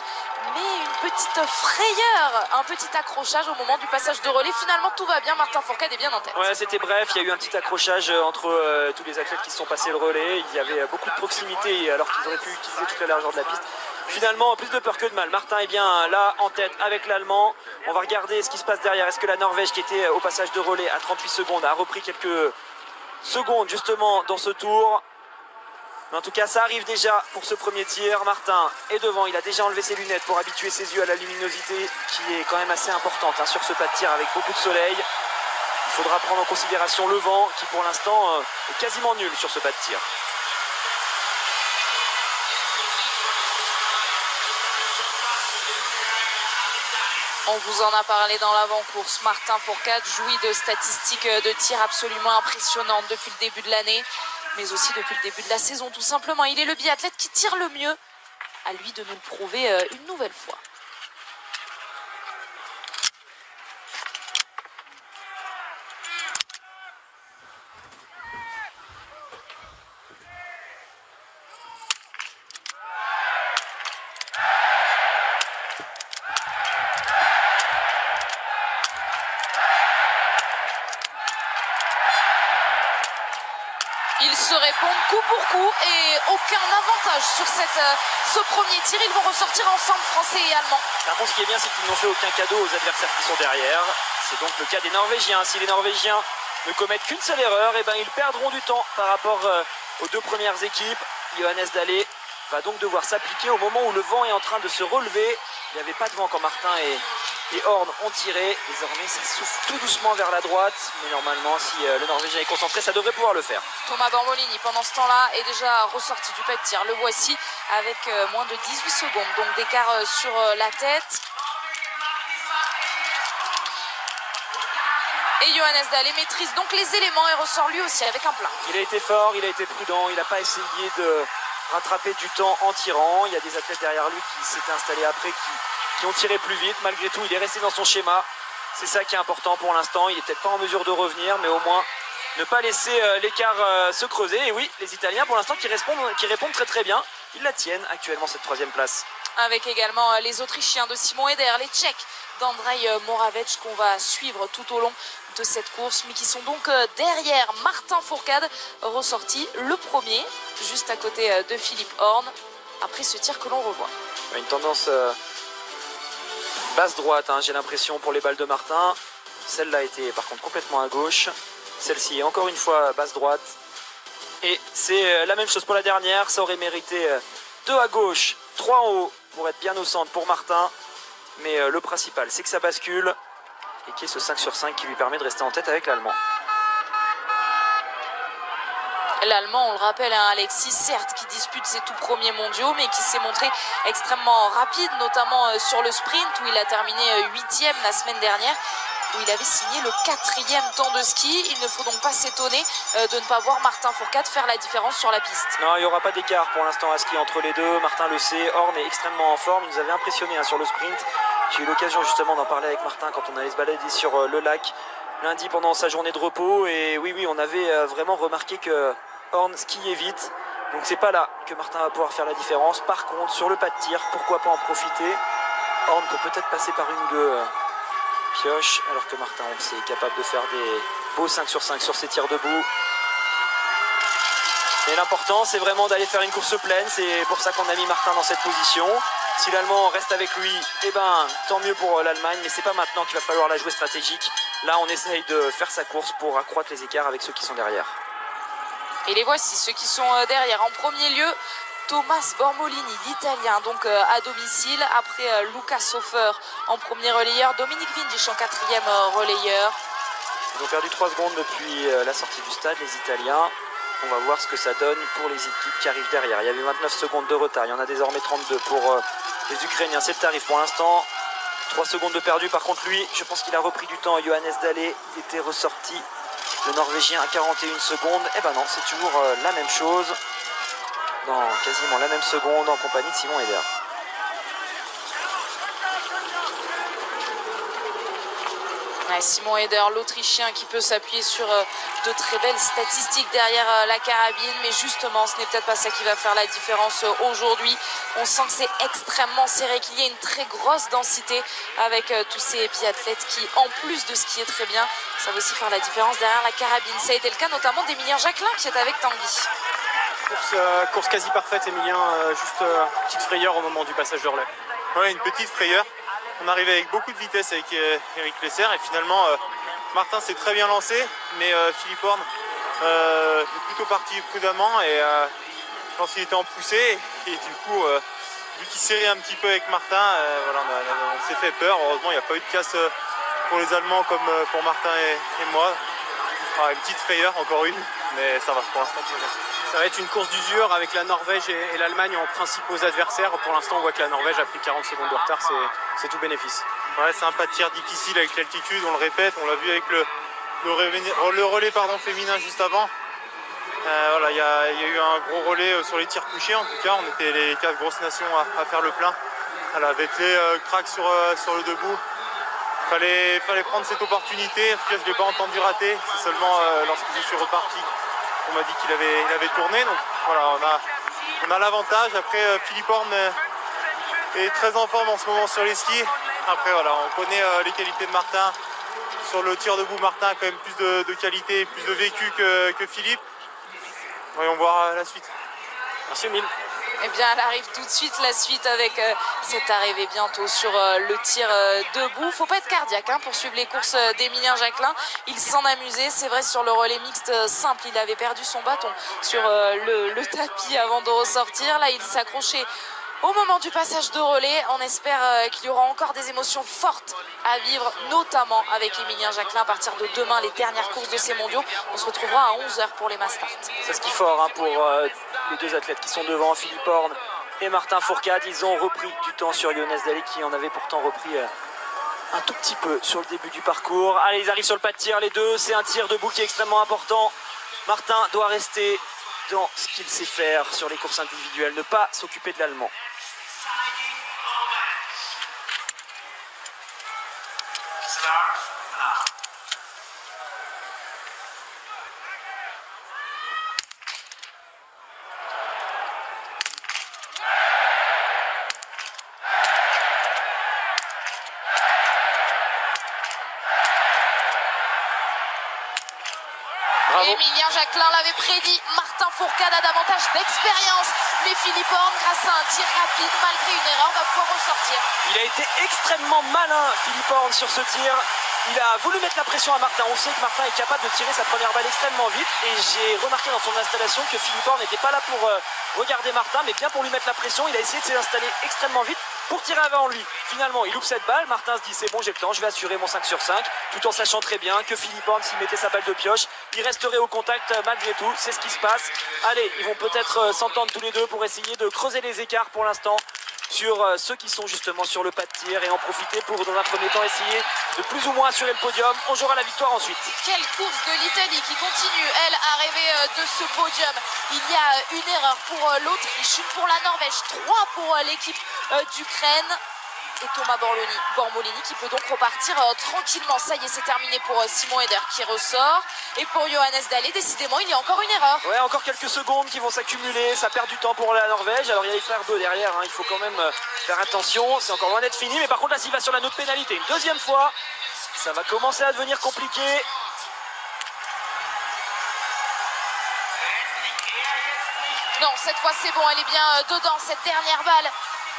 Mais une petite frayeur, un petit accrochage au moment du passage de relais. Finalement tout va bien, Martin Fourcade est bien en tête. Ouais, c'était bref, il y a eu un petit accrochage entre tous les athlètes qui se sont passés le relais. Il y avait beaucoup de proximité alors qu'ils auraient pu utiliser toute la largeur de la piste. Finalement, plus de peur que de mal. Martin est bien là en tête avec l'Allemand. On va regarder ce qui se passe derrière. Est-ce que la Norvège, qui était au passage de relais à 38 secondes, a repris quelques secondes justement dans ce tour? Mais en tout cas, ça arrive déjà pour ce premier tir. Martin est devant. Il a déjà enlevé ses lunettes pour habituer ses yeux à la luminosité qui est quand même assez importante sur ce pas de tir avec beaucoup de soleil. Il faudra prendre en considération le vent qui pour l'instant est quasiment nul sur ce pas de tir. On vous en a parlé dans l'avant-course. Martin Fourcade jouit de statistiques de tir absolument impressionnantes depuis le début de l'année, mais aussi depuis le début de la saison tout simplement. Il est le biathlète qui tire le mieux. À lui de nous le prouver une nouvelle fois. Ils se répondent coup pour coup et aucun avantage sur ce premier tir. Ils vont ressortir ensemble, français et allemands. Par contre, ce qui est bien, c'est qu'ils n'ont fait aucun cadeau aux adversaires qui sont derrière. C'est donc le cas des Norvégiens. Si les Norvégiens ne commettent qu'une seule erreur, eh ben, ils perdront du temps par rapport aux 2 premières équipes. Johannes Dalle va donc devoir s'appliquer au moment où le vent est en train de se relever. Il n'y avait pas de vent quand Martin et Horn ont tiré. Désormais, ça souffle tout doucement vers la droite. Mais normalement, si le Norvégien est concentré, ça devrait pouvoir le faire. Thomas Bormolini, pendant ce temps-là, est déjà ressorti du pas de tir. Le voici avec moins de 18 secondes. Donc d'écart sur la tête. Et Johannes Dalle maîtrise donc les éléments et ressort lui aussi avec un plat. Il a été fort, il a été prudent. Il n'a pas essayé de rattraper du temps en tirant. Il y a des athlètes derrière lui qui s'étaient installés après, qui ont tiré plus vite. Malgré tout, il est resté dans son schéma. C'est ça qui est important pour l'instant. Il n'est peut-être pas en mesure de revenir, mais au moins ne pas laisser l'écart se creuser. Et oui, les Italiens pour l'instant qui répondent très très bien. Ils la tiennent actuellement cette 3e place. Avec également les Autrichiens de Simon Eder, les Tchèques d'Andrej Moravec qu'on va suivre tout au long de cette course, mais qui sont donc derrière Martin Fourcade, ressorti le premier, juste à côté de Philippe Horn, après ce tir que l'on revoit. Une tendance Basse droite, hein, j'ai l'impression pour les balles de Martin. Celle-là était par contre complètement à gauche. Celle-ci encore une fois basse droite. Et c'est la même chose pour la dernière. Ça aurait mérité 2 à gauche, 3 en haut pour être bien au centre pour Martin. Mais le principal c'est que ça bascule. Et qu'il y ait ce 5 sur 5 qui lui permet de rester en tête avec l'Allemand. L'Allemand, on le rappelle, hein, Alexis, certes, qui dispute ses tout premiers mondiaux, mais qui s'est montré extrêmement rapide, notamment sur le sprint, où il a terminé 8e la semaine dernière, où il avait signé le 4e temps de ski. Il ne faut donc pas s'étonner de ne pas voir Martin Fourcade faire la différence sur la piste. Non, il n'y aura pas d'écart pour l'instant à ski entre les deux. Martin le sait, Horn est extrêmement en forme. Il nous avait impressionné hein, sur le sprint. J'ai eu l'occasion justement d'en parler avec Martin quand on allait se balader sur le lac lundi pendant sa journée de repos. Et oui, on avait vraiment remarqué que Horn skiait vite. Donc c'est pas là que Martin va pouvoir faire la différence. Par contre, sur le pas de tir, pourquoi pas en profiter. Horn peut peut-être passer par une ou deux pioches, alors que Martin, on le sait, est capable de faire des beaux 5 sur 5 sur ses tirs debout. Mais l'important, c'est vraiment d'aller faire une course pleine. C'est pour ça qu'on a mis Martin dans cette position. Si l'Allemand reste avec lui, eh ben, tant mieux pour l'Allemagne. Mais c'est pas maintenant qu'il va falloir la jouer stratégique. Là, on essaye de faire sa course pour accroître les écarts avec ceux qui sont derrière. Et les voici, ceux qui sont derrière. En premier lieu, Thomas Bormolini, l'Italien, donc à domicile. Après Luca Sofer en premier relayeur. Dominique Vindisch en 4e relayeur. Ils ont perdu 3 secondes depuis la sortie du stade, les Italiens. On va voir ce que ça donne pour les équipes qui arrivent derrière. Il y avait 29 secondes de retard. Il y en a désormais 32 pour les Ukrainiens. C'est le tarif pour l'instant. 3 secondes de perdu. Par contre, lui, je pense qu'il a repris du temps. Johannes Dahlé, il était ressorti. Le Norvégien à 41 secondes. Eh ben non, c'est toujours la même chose. Dans quasiment la même seconde en compagnie de Simon Eder. Ouais, Simon Eder, l'Autrichien, qui peut s'appuyer sur de très belles statistiques derrière la carabine. Mais justement, ce n'est peut-être pas ça qui va faire la différence aujourd'hui. On sent que c'est extrêmement serré, qu'il y a une très grosse densité avec tous ces biathlètes qui, en plus de skier très bien, ça va aussi faire la différence derrière la carabine. Ça a été le cas notamment d'Emilien Jacquelin qui est avec Tanguy. Course quasi parfaite, Emilien, juste petite frayeur au moment du passage de relais. Ouais, une petite frayeur. On arrivait avec beaucoup de vitesse avec Eric Lesser et finalement Martin s'est très bien lancé, mais Philippe Horn est plutôt parti prudemment et je pense qu'il était en poussée et du coup vu qu'il serrait un petit peu avec Martin, voilà, on s'est fait peur. Heureusement il n'y a pas eu de casse pour les Allemands comme pour Martin et moi. Enfin, une petite frayeur, encore une, mais ça va pour l'instant. Ça va être une course d'usure avec la Norvège et l'Allemagne en principaux adversaires. Pour l'instant, on voit que la Norvège a pris 40 secondes de retard, c'est tout bénéfice. Ouais, c'est un pas de tir difficile avec l'altitude, on le répète, on l'a vu avec le relais féminin juste avant. Voilà, il y a eu un gros relais sur les tirs couchés, en tout cas, on était les 4 grosses nations à faire le plein. Voilà, Vettel craque sur le debout. Fallait prendre cette opportunité, en tout cas je ne l'ai pas entendu rater, c'est seulement lorsque je suis reparti on m'a dit qu'il avait tourné, donc voilà, on a l'avantage. Après Philippe Horn est très en forme en ce moment sur les skis. Après voilà, on connaît les qualités de Martin. Sur le tir debout, Martin a quand même plus de qualité, plus de vécu que Philippe. Voyons voir la suite. Merci Emile. Eh bien, elle arrive tout de suite, la suite, avec cette arrivée bientôt sur le tir debout. Faut pas être cardiaque hein, pour suivre les courses d'Emilien Jacquelin. Il s'en amusait, c'est vrai, sur le relais mixte simple. Il avait perdu son bâton sur le tapis avant de ressortir. Là, il s'accrochait au moment du passage de relais. On espère qu'il y aura encore des émotions fortes à vivre, notamment avec Emilien Jacquelin à partir de demain, les dernières courses de ces mondiaux. On se retrouvera à 11h pour les mass start. C'est ce qui est fort hein, pour les deux athlètes qui sont devant, Philippe Horn et Martin Fourcade. Ils ont repris du temps sur Johannes Dahlé qui en avait pourtant repris un tout petit peu sur le début du parcours. Allez, ils arrivent sur le pas de tir, les deux. C'est un tir debout qui est extrêmement important. Martin doit rester dans ce qu'il sait faire sur les courses individuelles, ne pas s'occuper de l'Allemand. Emilien Jacquelin l'avait prédit. Martin Fourcade a davantage d'expérience. Mais Philippe Horn, grâce à un tir rapide, malgré une erreur, va pouvoir ressortir. Il a été extrêmement malin, Philippe Horn, sur ce tir. Il a voulu mettre la pression à Martin. On sait que Martin est capable de tirer sa première balle extrêmement vite. Et j'ai remarqué dans son installation que Philippe Horn n'était pas là pour regarder Martin, mais bien pour lui mettre la pression. Il a essayé de s'installer extrêmement vite pour tirer avant lui. Finalement, il loupe cette balle. Martin se dit c'est bon, j'ai le temps, je vais assurer mon 5 sur 5. Tout en sachant très bien que Philippe Horn, s'il mettait sa balle de pioche, il resterait au contact malgré tout. C'est ce qui se passe. Allez, ils vont peut-être s'entendre tous les deux pour essayer de creuser les écarts pour l'instant sur ceux qui sont justement sur le pas de tir et en profiter pour dans un premier temps essayer de plus ou moins assurer le podium. On jouera la victoire ensuite. Quelle course de l'Italie qui continue, elle, à rêver de ce podium. Il y a une erreur pour l'Autriche, une pour la Norvège, 3 pour l'équipe d'Ukraine. Et Thomas Bormolini qui peut donc repartir tranquillement. Ça y est, c'est terminé pour Simon Eder qui ressort. Et pour Johannes Dahlé, décidément, il y a encore une erreur. Ouais, encore quelques secondes qui vont s'accumuler. Ça perd du temps pour la Norvège. Alors il y a les frères Bö derrière, hein. Il faut quand même faire attention. C'est encore loin d'être fini. Mais par contre, là, s'il va sur la note pénalité une deuxième fois, ça va commencer à devenir compliqué. Non, cette fois c'est bon, elle est bien dedans, cette dernière balle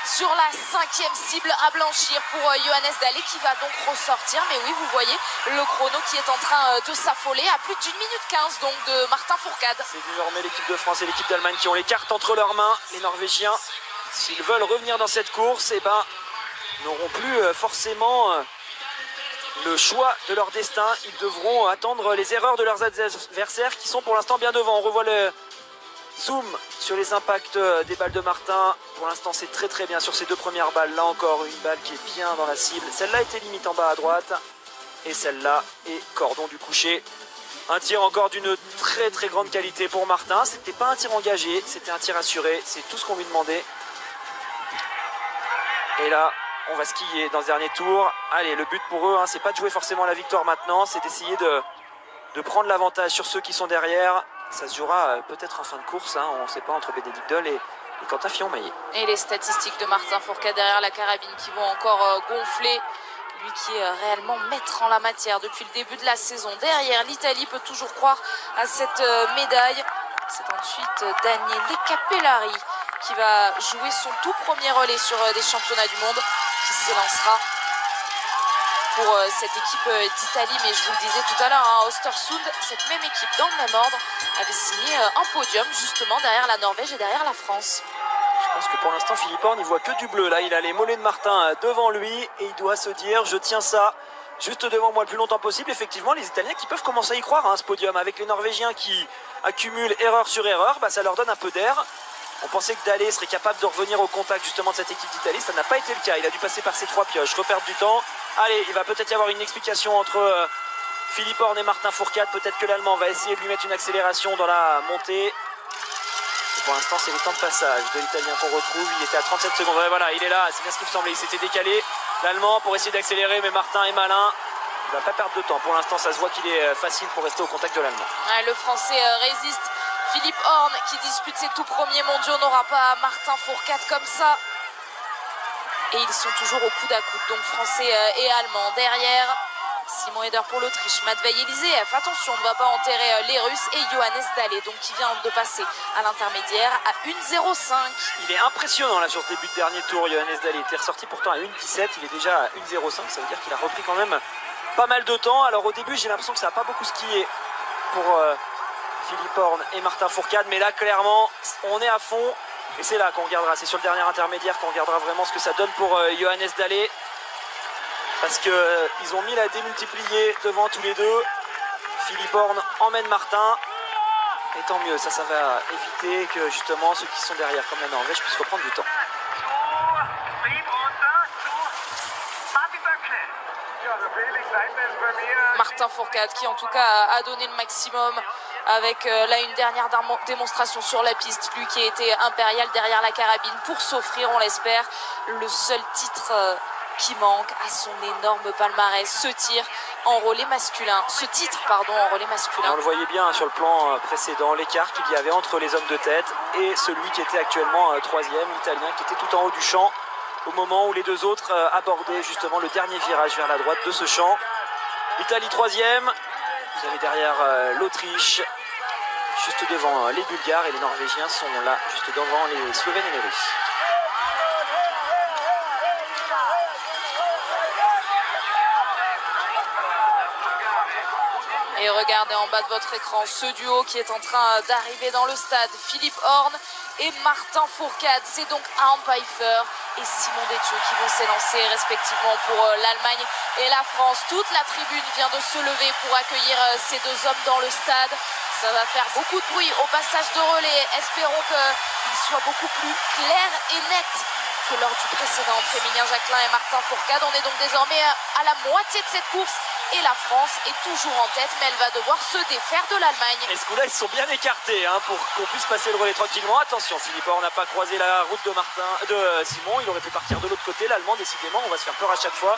sur la 5e cible à blanchir pour Johannes Dahlé qui va donc ressortir. Mais oui, vous voyez le chrono qui est en train de s'affoler à plus d'1 minute 15 donc de Martin Fourcade. C'est désormais l'équipe de France et l'équipe d'Allemagne qui ont les cartes entre leurs mains. Les Norvégiens, s'ils veulent revenir dans cette course, eh ben, n'auront plus forcément le choix de leur destin. Ils devront attendre les erreurs de leurs adversaires qui sont pour l'instant bien devant. On revoit le zoom sur les impacts des balles de Martin. Pour l'instant, c'est très très bien sur ces deux premières balles. Là encore, une balle qui est bien dans la cible. Celle-là était limite en bas à droite. Et celle-là est cordon du coucher. Un tir encore d'une très très grande qualité pour Martin. C'était pas un tir engagé, c'était un tir assuré. C'est tout ce qu'on lui demandait. Et là, on va skier dans ce dernier tour. Allez, le but pour eux, hein, c'est pas de jouer forcément la victoire maintenant. C'est d'essayer de prendre l'avantage sur ceux qui sont derrière. Ça se jouera peut-être en fin de course, hein, on ne sait pas, entre Bénédicte Doll et Quentin Fillon-Maillet. Et les statistiques de Martin Fourcade derrière la carabine qui vont encore gonfler. Lui qui est réellement maître en la matière depuis le début de la saison. Derrière, l'Italie peut toujours croire à cette médaille. C'est ensuite Daniele Capellari qui va jouer son tout premier relais sur des championnats du monde, qui s'élancera pour cette équipe d'Italie. Mais je vous le disais tout à l'heure, hein, Östersund, cette même équipe dans le même ordre, avait signé un podium justement derrière la Norvège et derrière la France. Je pense que pour l'instant, Philippe Horn, il voit que du bleu. Là, il a les mollets de Martin devant lui et il doit se dire, je tiens ça juste devant moi le plus longtemps possible. Effectivement, les Italiens qui peuvent commencer à y croire, hein, ce podium, avec les Norvégiens qui accumulent erreur sur erreur, bah, ça leur donne un peu d'air. On pensait que Dahlé serait capable de revenir au contact justement de cette équipe d'Italie. Ça n'a pas été le cas. Il a dû passer par ses 3 pioches, reperdre du temps. Allez, il va peut-être y avoir une explication entre Philippe Horn et Martin Fourcade. Peut-être que l'Allemand va essayer de lui mettre une accélération dans la montée. Et pour l'instant, c'est le temps de passage de l'Italien qu'on retrouve. Il était à 37 secondes. Ouais, voilà, il est là. C'est bien ce qui me semblait. Il s'était décalé, l'Allemand, pour essayer d'accélérer. Mais Martin est malin. Il ne va pas perdre de temps. Pour l'instant, ça se voit qu'il est facile pour rester au contact de l'Allemand. Ouais, le Français résiste. Philippe Horn qui dispute ses tout premiers mondiaux n'aura pas Martin Fourcade comme ça. Et ils sont toujours au coude à coude, donc Français et Allemands. Derrière, Simon Eder pour l'Autriche, Matvei Eliseev, attention, on ne va pas enterrer les Russes, et Johannes Dahlé, donc qui vient de passer à l'intermédiaire à 1,05. Il est impressionnant là sur ce début de dernier tour. Johannes Dahlé était ressorti pourtant à 1,17, il est déjà à 1,05, ça veut dire qu'il a repris quand même pas mal de temps. Alors au début, j'ai l'impression que ça n'a pas beaucoup skié pour Philippe Horn et Martin Fourcade, mais là clairement on est à fond et c'est là qu'on regardera, c'est sur le dernier intermédiaire qu'on regardera vraiment ce que ça donne pour Johannes Dahlé, parce qu'ils ont mis la démultipliée devant tous les deux. Philippe Horn emmène Martin et tant mieux, ça va éviter que justement ceux qui sont derrière comme la Norvège puissent reprendre du temps. Martin Fourcade qui en tout cas a donné le maximum avec là une dernière démonstration sur la piste, lui qui a été impérial derrière la carabine pour s'offrir, on l'espère, le seul titre qui manque à son énorme palmarès, ce titre en relais masculin. On le voyait bien sur le plan précédent, l'écart qu'il y avait entre les hommes de tête et celui qui était actuellement troisième, l'Italien qui était tout en haut du champ au moment où les deux autres abordaient justement le dernier virage vers la droite de ce champ. L'Italie troisième, vous avez derrière l'Autriche juste devant les Bulgares, et les Norvégiens sont là juste devant les Slovènes et les Russes. Et regardez en bas de votre écran ce duo qui est en train d'arriver dans le stade. Philippe Horn et Martin Fourcade. C'est donc Arne Pfeiffer et Simon Détieux qui vont s'élancer respectivement pour l'Allemagne et la France. Toute la tribune vient de se lever pour accueillir ces deux hommes dans le stade. Ça va faire beaucoup de bruit au passage de relais. Espérons qu'il soit beaucoup plus clair et net que lors du précédent entre Émilien Jacquelin et Martin Fourcade. On est donc désormais à la moitié de cette course. Et la France est toujours en tête, mais elle va devoir se défaire de l'Allemagne. Et ce coup-là, ils sont bien écartés pour qu'on puisse passer le relais tranquillement. Attention, Philippe Horn n'a pas croisé la route de Simon. Il aurait pu partir de l'autre côté. L'Allemand, décidément, on va se faire peur à chaque fois.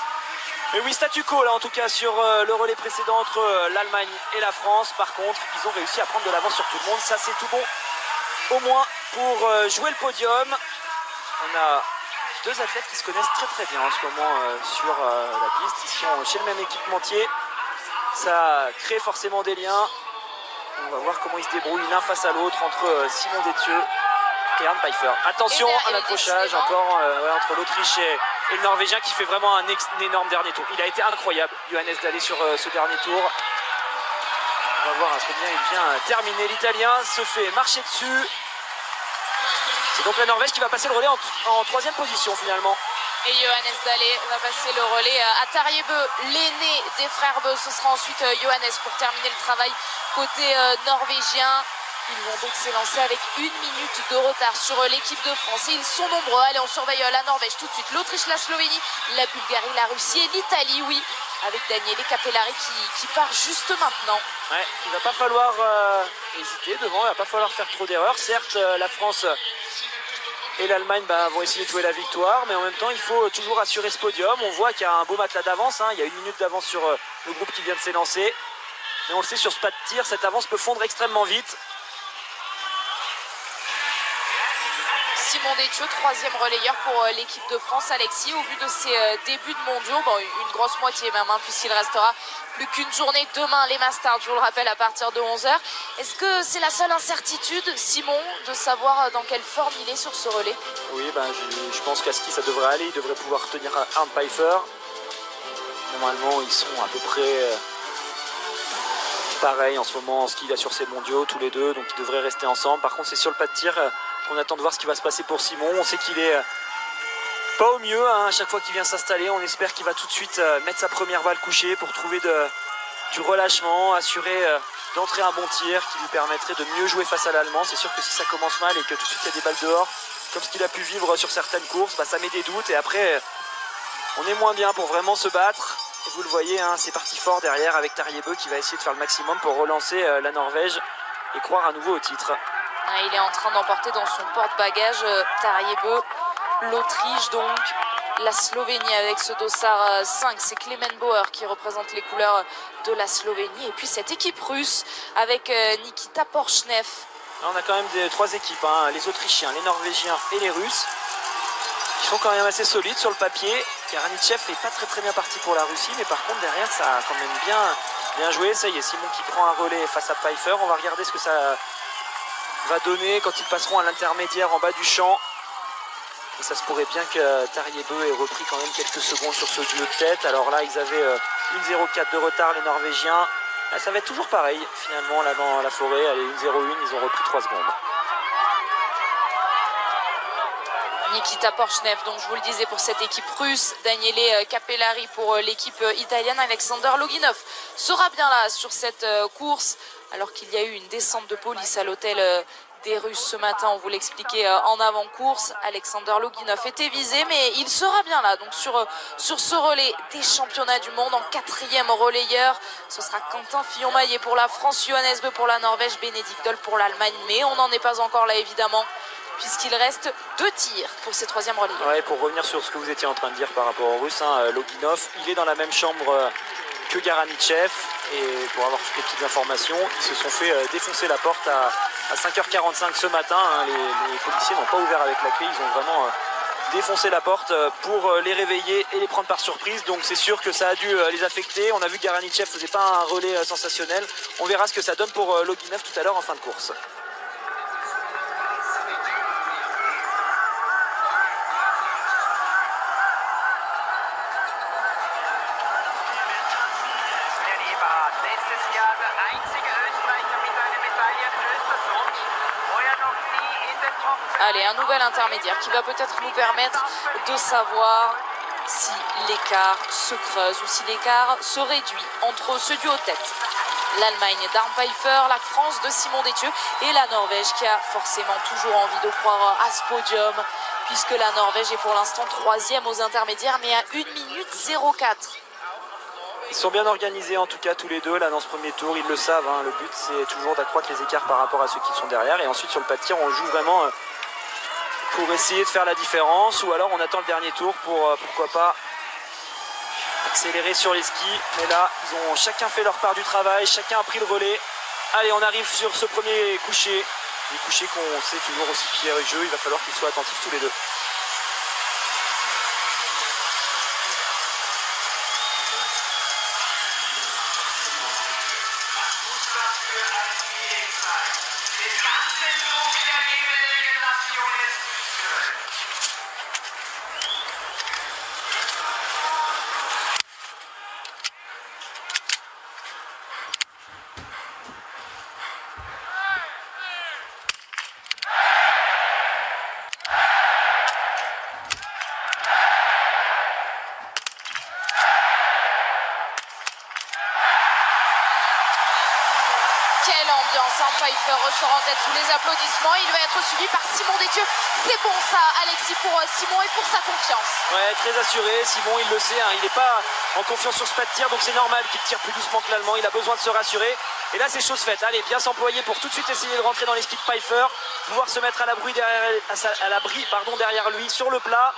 Mais oui, statu quo là en tout cas sur le relais précédent entre l'Allemagne et la France. Par contre, ils ont réussi à prendre de l'avance sur tout le monde. Ça, c'est tout bon, au moins pour jouer le podium. On a deux athlètes qui se connaissent très très bien en ce moment sur la piste. Ils sont chez le même équipementier. Ça crée forcément des liens. On va voir comment ils se débrouillent l'un face à l'autre entre Simon Détieux et Arne Pfeiffer. Attention à l'accrochage encore entre l'Autriche et le Norvégien qui fait vraiment un énorme dernier tour. Il a été incroyable, Johannes Dalle, sur ce dernier tour. On va voir à combien il vient terminer. L'Italien se fait marcher dessus. C'est donc la Norvège qui va passer le relais en troisième position finalement. Et Johannes Dalle va passer le relais à Tarjei Bø, l'aîné des frères Bø. Ce sera ensuite Johannes pour terminer le travail côté norvégien. Ils vont donc s'élancer avec 1 minute de retard sur l'équipe de France. Et ils sont nombreux. Allez, on surveille la Norvège tout de suite. L'Autriche, la Slovénie, la Bulgarie, la Russie et l'Italie, oui. Avec Daniele Capellari qui part juste maintenant. Ouais, il ne va pas falloir hésiter devant. Il ne va pas falloir faire trop d'erreurs. Certes, la France et l'Allemagne vont essayer de jouer la victoire. Mais en même temps, il faut toujours assurer ce podium. On voit qu'il y a un beau matelas d'avance. Il y a 1 minute d'avance sur le groupe qui vient de s'élancer. Mais on le sait, sur ce pas de tir, cette avance peut fondre extrêmement vite. Simon Détieux, 3e relayeur pour l'équipe de France. Alexis, au vu de ses débuts de mondiaux, une grosse moitié même, puisqu'il restera plus qu'une journée demain, les Masters, je vous le rappelle, à partir de 11 h. Est-ce que c'est la seule incertitude, Simon, de savoir dans quelle forme il est sur ce relais? Oui, je pense qu'à ski, ça devrait aller. Il devrait pouvoir tenir Arne Pfeiffer. Normalement, ils sont à peu près pareil en ce moment en ski là, sur ces mondiaux, tous les deux, donc ils devraient rester ensemble. Par contre, c'est sur le pas de tir qu'on attend de voir ce qui va se passer pour Simon. On sait qu'il est pas au mieux à chaque fois qu'il vient s'installer. On espère qu'il va tout de suite mettre sa première balle couchée pour trouver du relâchement, assurer d'entrer un bon tir qui lui permettrait de mieux jouer face à l'Allemand. C'est sûr que si ça commence mal et que tout de suite il y a des balles dehors, comme ce qu'il a pu vivre sur certaines courses, ça met des doutes et après on est moins bien pour vraiment se battre. Et vous le voyez, c'est parti fort derrière avec Tarjei Bø qui va essayer de faire le maximum pour relancer la Norvège et croire à nouveau au titre. Il est en train d'emporter dans son porte-bagages Tarjei Bø, l'Autriche donc, la Slovénie avec ce dossard 5, c'est Clement Bauer qui représente les couleurs de la Slovénie. Et puis cette équipe russe avec Nikita Porchnev. Là, on a quand même 3 équipes, les Autrichiens, les Norvégiens et les Russes, qui sont quand même assez solides sur le papier. Garanitchev n'est pas très bien parti pour la Russie, mais par contre derrière ça a quand même bien joué. Ça y est, Simon qui prend un relais face à Pfeiffer. On va regarder ce que ça va donner quand ils passeront à l'intermédiaire en bas du champ. Et ça se pourrait bien que Tarjei Bø ait repris quand même quelques secondes sur ce duo de tête. Alors là, ils avaient 1,04 de retard, les Norvégiens. Là, ça va être toujours pareil finalement là dans la forêt. Allez, 1,01, ils ont repris 3 secondes. Nikita Porchnev, donc je vous le disais pour cette équipe russe, Daniele Capellari pour l'équipe italienne, Alexander Loginov sera bien là sur cette course, alors qu'il y a eu une descente de police à l'hôtel des Russes ce matin, on vous l'expliquait en avant-course. Alexander Loginov était visé, mais il sera bien là, donc sur ce relais des championnats du monde, en 4e relayeur. Ce sera Quentin Fillon-Maillet pour la France, Johannes Bø pour la Norvège, Bénédicte Doll pour l'Allemagne, mais on n'en est pas encore là évidemment, puisqu'il reste 2 tirs pour ces 3e relayeurs. Ouais, pour revenir sur ce que vous étiez en train de dire par rapport aux Russes, Loginov, il est dans la même chambre que Garanitchev, et pour avoir toutes les petites informations, ils se sont fait défoncer la porte à 5 h 45 ce matin. Les policiers n'ont pas ouvert avec la clé, ils ont vraiment défoncer la porte pour les réveiller et les prendre par surprise. Donc c'est sûr que ça a dû les affecter. On a vu que Garanichev faisait pas un relais sensationnel. On verra ce que ça donne pour Loginov tout à l'heure en fin de course. Allez, un nouvel intermédiaire qui va peut-être nous permettre de savoir si l'écart se creuse ou si l'écart se réduit entre ce duo tête. L'Allemagne d'Arne Pfeiffer, la France de Simon Détieux et la Norvège qui a forcément toujours envie de croire à ce podium puisque la Norvège est pour l'instant 3e aux intermédiaires mais à 1 minute 04. Ils sont bien organisés en tout cas tous les deux là dans ce premier tour, ils le savent, hein. Le but c'est toujours d'accroître les écarts par rapport à ceux qui sont derrière et ensuite sur le pas de tir on joue vraiment pour essayer de faire la différence ou alors on attend le dernier tour pour pourquoi pas accélérer sur les skis. Mais là ils ont chacun fait leur part du travail, chacun a pris le relais. Allez, on arrive sur ce premier coucher, les couchers qu'on sait toujours aussi piégeux, il va falloir qu'ils soient attentifs tous les deux. Quelle ambiance, hein. Pfeiffer ressort en tête sous les applaudissements. Il va être suivi par Simon Détieux. C'est bon ça, Alexis, pour Simon et pour sa confiance. Ouais, très assuré. Simon, il le sait, hein, il n'est pas en confiance sur ce pas de tir, donc c'est normal qu'il tire plus doucement que l'Allemand. Il a besoin de se rassurer. Et là, c'est chose faite. Allez, bien s'employer pour tout de suite essayer de rentrer dans les skis de Pfeiffer, pouvoir se mettre à l'abri derrière lui sur le plat,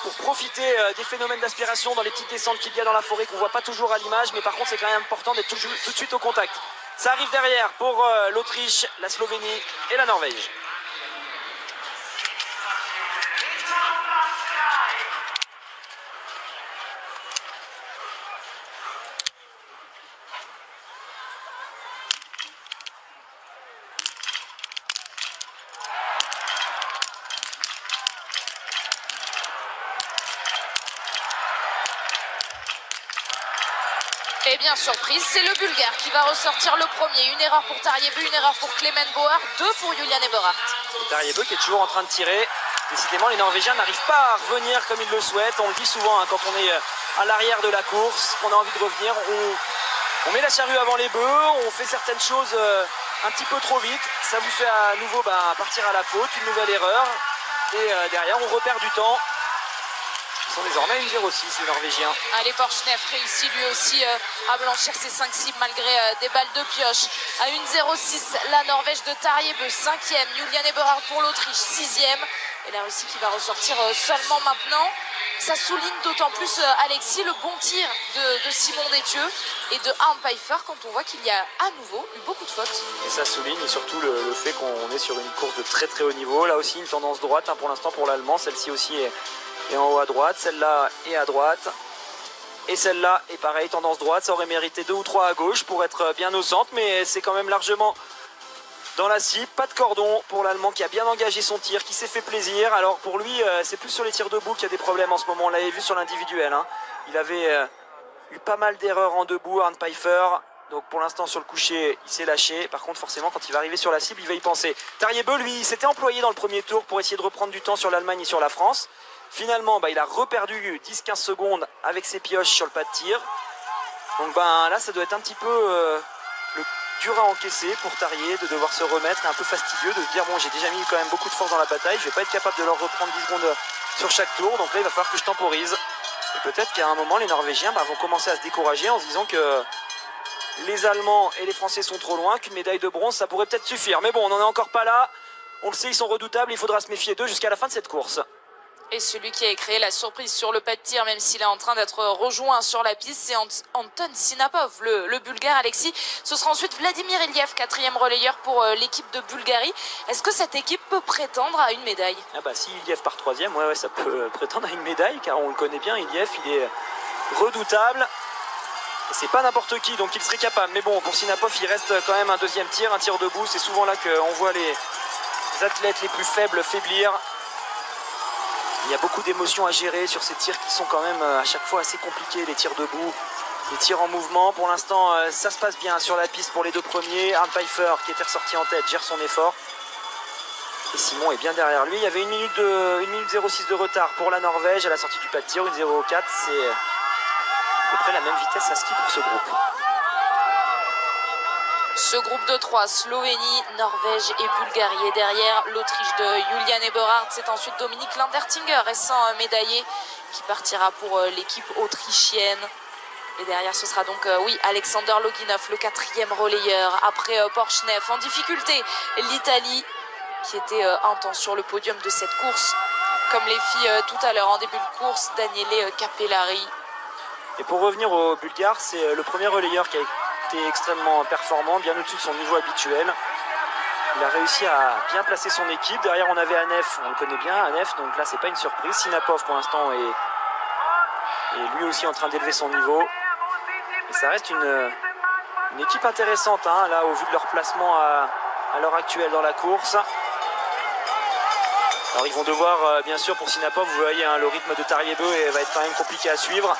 pour profiter des phénomènes d'aspiration dans les petites descentes qu'il y a dans la forêt qu'on voit pas toujours à l'image, mais par contre c'est quand même important d'être tout de suite au contact. Ça arrive derrière pour l'Autriche, la Slovénie et la Norvège. Et bien surprise, c'est le Bulgare qui va ressortir le premier. Une erreur pour Tarjei, une erreur pour Clement Bauer, 2 pour Julian Eberhardt. Tarjei qui est toujours en train de tirer. Décidément, les Norvégiens n'arrivent pas à revenir comme ils le souhaitent. On le dit souvent hein, quand on est à l'arrière de la course, qu'on a envie de revenir. On met la charrue avant les bœufs, on fait certaines choses un petit peu trop vite. Ça vous fait à nouveau partir à la faute, une nouvelle erreur. Et derrière, on repère du temps. Ils sont désormais à 1,06 les Norvégiens. Allez, Porchneff réussit lui aussi à blanchir ses 5 cibles malgré des balles de pioche. À 1,06 la Norvège de Tarjei, 5e. Julian Eberhardt pour l'Autriche, 6e. Et la Russie qui va ressortir seulement maintenant. Ça souligne d'autant plus, Alexis, le bon tir de Simon Détieux et de Arne Pfeiffer quand on voit qu'il y a à nouveau eu beaucoup de fautes. Et ça souligne surtout le fait qu'on est sur une course de très très haut niveau. Là aussi une tendance droite hein, pour l'instant pour l'Allemand. Celle-ci aussi est en haut à droite. Celle-là est à droite. Et celle-là est pareil, tendance droite. Ça aurait mérité 2 ou 3 à gauche pour être bien au centre. Mais c'est quand même largement dans la cible. Pas de cordon pour l'Allemand qui a bien engagé son tir, qui s'est fait plaisir. Alors pour lui, c'est plus sur les tirs debout qu'il y a des problèmes en ce moment. On l'avait vu sur l'individuel. Hein. Il avait eu pas mal d'erreurs en debout, Arne Pfeiffer. Donc pour l'instant sur le coucher, il s'est lâché. Par contre forcément quand il va arriver sur la cible, il va y penser. Tarjei, lui, il s'était employé dans le premier tour pour essayer de reprendre du temps sur l'Allemagne et sur la France. Finalement, il a reperdu 10-15 secondes avec ses pioches sur le pas de tir. Donc là, ça doit être un petit peu dur à encaisser pour Tarjei de devoir se remettre, un peu fastidieux de se dire bon, j'ai déjà mis quand même beaucoup de force dans la bataille, je vais pas être capable de leur reprendre 10 secondes sur chaque tour. Donc là, il va falloir que je temporise. Et peut-être qu'à un moment, les Norvégiens vont commencer à se décourager en se disant que les Allemands et les Français sont trop loin, qu'une médaille de bronze, ça pourrait peut-être suffire. Mais bon, on n'en est encore pas là. On le sait, ils sont redoutables, il faudra se méfier d'eux jusqu'à la fin de cette course. Et celui qui a créé la surprise sur le pas de tir, même s'il est en train d'être rejoint sur la piste, c'est Anton Sinapov, le Bulgare, Alexis. Ce sera ensuite Vladimir Iliev, 4e relayeur pour l'équipe de Bulgarie. Est-ce que cette équipe peut prétendre à une médaille? Ah bah si Iliev part 3e, ouais, ça peut prétendre à une médaille, car on le connaît bien, Iliev, il est redoutable. Et c'est pas n'importe qui, donc il serait capable. Mais bon, pour Sinapov, il reste quand même un 2e tir, un tir debout. C'est souvent là qu'on voit les athlètes les plus faibles faiblir. Il y a beaucoup d'émotions à gérer sur ces tirs qui sont quand même à chaque fois assez compliqués, les tirs debout, les tirs en mouvement. Pour l'instant, ça se passe bien sur la piste pour les 2 premiers. Arne Pfeiffer, qui était ressorti en tête, gère son effort. Et Simon est bien derrière lui. Il y avait 1 minute 06 de retard pour la Norvège à la sortie du pas de tir, 1,04. C'est à peu près la même vitesse à ski pour ce groupe. Ce groupe de 3, Slovénie, Norvège et Bulgarie. Et derrière, l'Autriche de Julian Eberhardt. C'est ensuite Dominique Landertinger, récent médaillé, qui partira pour l'équipe autrichienne. Et derrière, ce sera donc, Alexander Loginov, le 4e relayeur. Après Porchnev, en difficulté, l'Italie, qui était un temps sur le podium de cette course. Comme les filles tout à l'heure en début de course, Daniele Capellari. Et pour revenir aux Bulgares, c'est le premier relayeur qui a été extrêmement performant, bien au-dessus de son niveau habituel. Il a réussi à bien placer son équipe. Derrière, on avait Anef, on le connaît bien, Anef, donc là, c'est pas une surprise. Sinapov, pour l'instant, est lui aussi en train d'élever son niveau. Et ça reste une équipe intéressante, hein, là, au vu de leur placement à l'heure actuelle dans la course. Alors, ils vont devoir, bien sûr, pour Sinapov, vous voyez, hein, le rythme de Tariebeu va être quand même compliqué à suivre.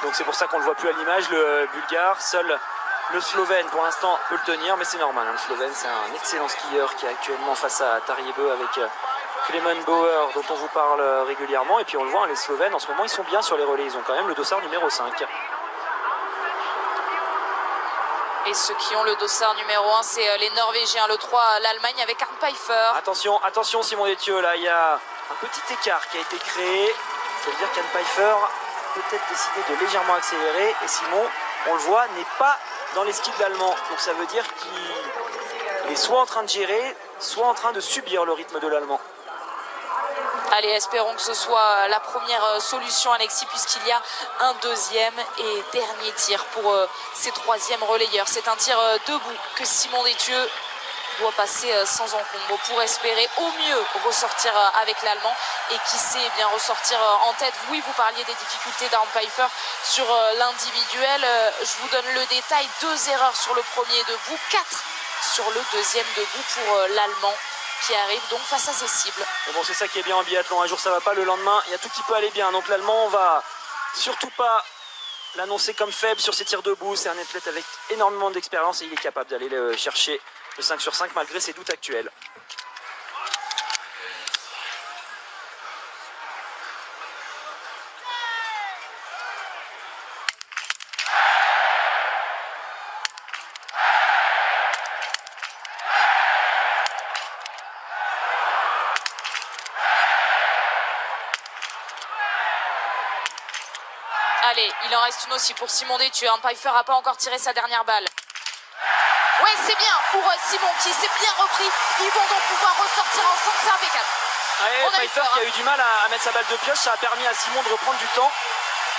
Donc, c'est pour ça qu'on ne le voit plus à l'image, le Bulgare. Seul le Slovène, pour l'instant, peut le tenir, mais c'est normal. Hein. Le Slovène, c'est un excellent skieur qui est actuellement face à Tariebeu avec Clement Bauer, dont on vous parle régulièrement. Et puis, on le voit, hein, les Slovènes, en ce moment, ils sont bien sur les relais. Ils ont quand même le dossard numéro 5. Et ceux qui ont le dossard numéro 1, c'est les Norvégiens. Le 3, l'Allemagne avec Arne Pfeiffer. Attention, attention Simon Détieux, là, il y a un petit écart qui a été créé. Ça veut dire qu'Arne Pfeiffer a peut-être décidé de légèrement accélérer. Et Simon, on le voit, n'est pas dans les skis de l'Allemand. Donc ça veut dire qu'il est soit en train de gérer, soit en train de subir le rythme de l'Allemand. Allez, espérons que ce soit la première solution, Alexis, puisqu'il y a un 2e et dernier tir pour ces 3e relayeurs. C'est un tir debout que Simon Détieux doit passer sans encombre pour espérer au mieux ressortir avec l'Allemand et qui sait bien ressortir en tête. Oui, vous parliez des difficultés d'Arne Pfeiffer sur l'individuel. Je vous donne le détail. 2 erreurs sur le premier debout, 4 sur le 2e debout pour l'Allemand, qui arrive donc face à ses cibles. Mais bon, c'est ça qui est bien en biathlon. Un jour ça va pas, le lendemain il y a tout qui peut aller bien. Donc l'Allemand, on va surtout pas l'annoncer comme faible sur ses tirs debout. C'est un athlète avec énormément d'expérience et il est capable d'aller chercher le 5 sur 5 malgré ses doutes actuels. Allez, il en reste une aussi pour Simon Détieux. Arne Pfeiffer n'a pas encore tiré sa dernière balle. Ouais, c'est bien pour Simon qui s'est bien repris. Ils vont donc pouvoir ressortir ensemble, c'est impeccable. Ouais, Pfeiffer qui a eu du mal à mettre sa balle de pioche, ça a permis à Simon de reprendre du temps.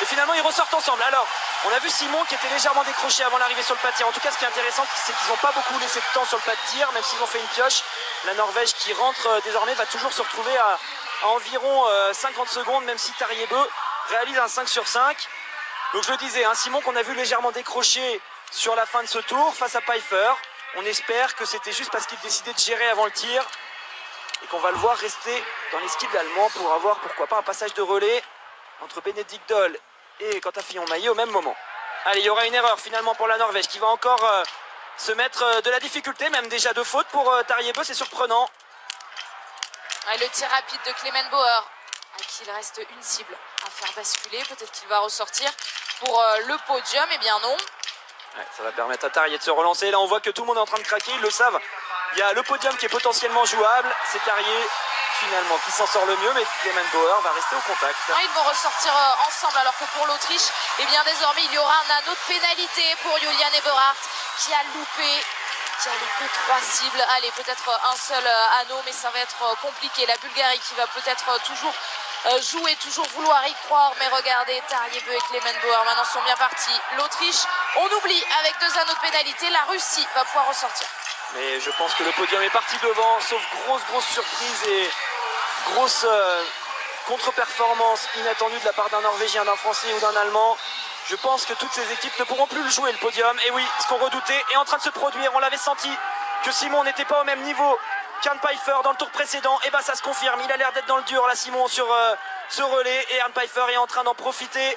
Et finalement, ils ressortent ensemble. Alors, on a vu Simon qui était légèrement décroché avant l'arrivée sur le pas de tir. En tout cas, ce qui est intéressant, c'est qu'ils n'ont pas beaucoup laissé de temps sur le pas de tir, même s'ils ont fait une pioche. La Norvège qui rentre désormais va toujours se retrouver à environ 50 secondes, même si Tariebeu réalise un 5 sur 5. Donc je le disais, hein, Simon qu'on a vu légèrement décroché sur la fin de ce tour face à Pfeiffer. On espère que c'était juste parce qu'il décidait de gérer avant le tir et qu'on va le voir rester dans les skis de l'Allemand pour avoir pourquoi pas un passage de relais entre Bénédicte Doll et Quentin Fillon-Maillet au même moment. Allez, il y aura une erreur finalement pour la Norvège qui va encore se mettre de la difficulté, même déjà 2 fautes pour Tariebeu, c'est surprenant. Ouais, le tir rapide de Clement Bauer, à qui il reste une cible à faire basculer. Peut-être qu'il va ressortir pour le podium. Eh bien non. Ouais, ça va permettre à Tarier de se relancer. Là, on voit que tout le monde est en train de craquer, ils le savent. Il y a le podium qui est potentiellement jouable. C'est Tarier finalement qui s'en sort le mieux, mais Clement Bauer va rester au contact. Ouais, ils vont ressortir ensemble, alors que pour l'Autriche, eh bien désormais il y aura un anneau de pénalité pour Julian Eberhardt qui a loupé 3 cibles. Allez, peut-être un seul anneau, mais ça va être compliqué. La Bulgarie qui va peut-être toujours jouer, toujours vouloir y croire. Mais regardez, Tariebeu et Clement Bauer maintenant sont bien partis. L'Autriche, on oublie avec 2 anneaux de pénalité. La Russie va pouvoir ressortir. Mais je pense que le podium est parti devant, sauf grosse surprise et grosse contre-performance inattendue de la part d'un Norvégien, d'un Français ou d'un Allemand. Je pense que toutes ces équipes ne pourront plus le jouer, le podium. Et oui, ce qu'on redoutait est en train de se produire. On l'avait senti que Simon n'était pas au même niveau qu'Arne Pfeiffer dans le tour précédent. Et bien ça se confirme, il a l'air d'être dans le dur là, Simon, sur ce relais. Et Arne Pfeiffer est en train d'en profiter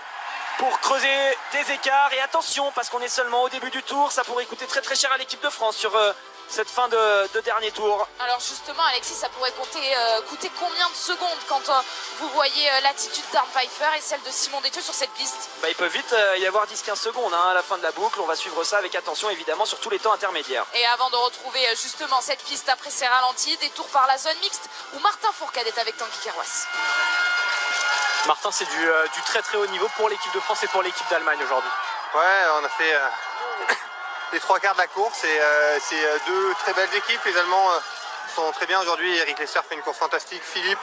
pour creuser des écarts. Et attention, parce qu'on est seulement au début du tour, ça pourrait coûter très cher à l'équipe de France sur cette fin de dernier tour. Alors justement, Alexis, ça pourrait coûter combien de secondes quand vous voyez l'attitude d'Arne Pfeiffer et celle de Simon Détieux sur cette piste? Il peut vite y avoir 10-15 secondes à la fin de la boucle. On va suivre ça avec attention, évidemment, sur tous les temps intermédiaires. Et avant de retrouver justement cette piste après ses ralentis, des tours par la zone mixte où Martin Fourcade est avec Tanguy Kerouas. Martin, c'est du très haut niveau pour l'équipe de France et pour l'équipe d'Allemagne aujourd'hui. Ouais, on a fait les 3/4 de la course et c'est 2 très belles équipes. Les Allemands sont très bien aujourd'hui. Eric Lesser fait une course fantastique. Philippe,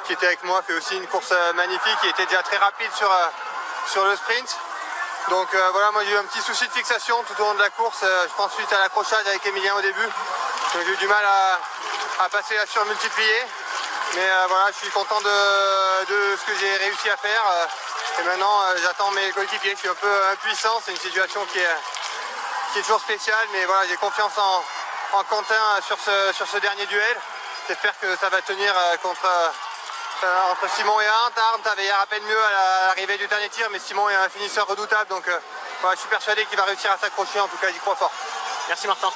qui était avec moi, fait aussi une course magnifique. Il était déjà très rapide sur le sprint. Donc voilà, moi j'ai eu un petit souci de fixation tout au long de la course. Je pense suite à l'accrochage avec Emilien au début. Donc j'ai eu du mal à passer la surmultiplier. Mais voilà, je suis content de ce que j'ai réussi à faire. Et maintenant, j'attends mes coéquipiers. Je suis un peu impuissant. C'est une situation qui est toujours spéciale. Mais voilà, j'ai confiance en Quentin sur ce dernier duel. J'espère que ça va tenir entre Simon et Arndt. Arndt avait à peine mieux à l'arrivée du dernier tir, mais Simon est un finisseur redoutable. Donc voilà, je suis persuadé qu'il va réussir à s'accrocher. En tout cas, j'y crois fort. Merci Martin.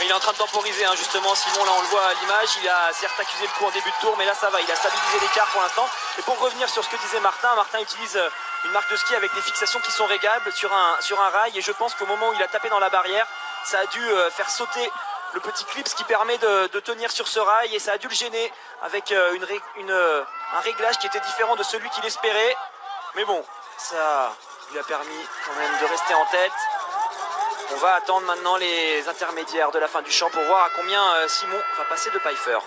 Il est en train de temporiser justement Simon, là on le voit à l'image, il a certes accusé le coup en début de tour, mais là ça va, il a stabilisé l'écart pour l'instant. Et pour revenir sur ce que disait Martin utilise une marque de ski avec des fixations qui sont réglables sur un rail, et je pense qu'au moment où il a tapé dans la barrière, ça a dû faire sauter le petit clip, ce qui permet de tenir sur ce rail, et ça a dû le gêner avec un réglage qui était différent de celui qu'il espérait. Mais bon, ça lui a permis quand même de rester en tête. On va attendre maintenant les intermédiaires de la fin du champ pour voir à combien Simon va passer de Pfeiffer.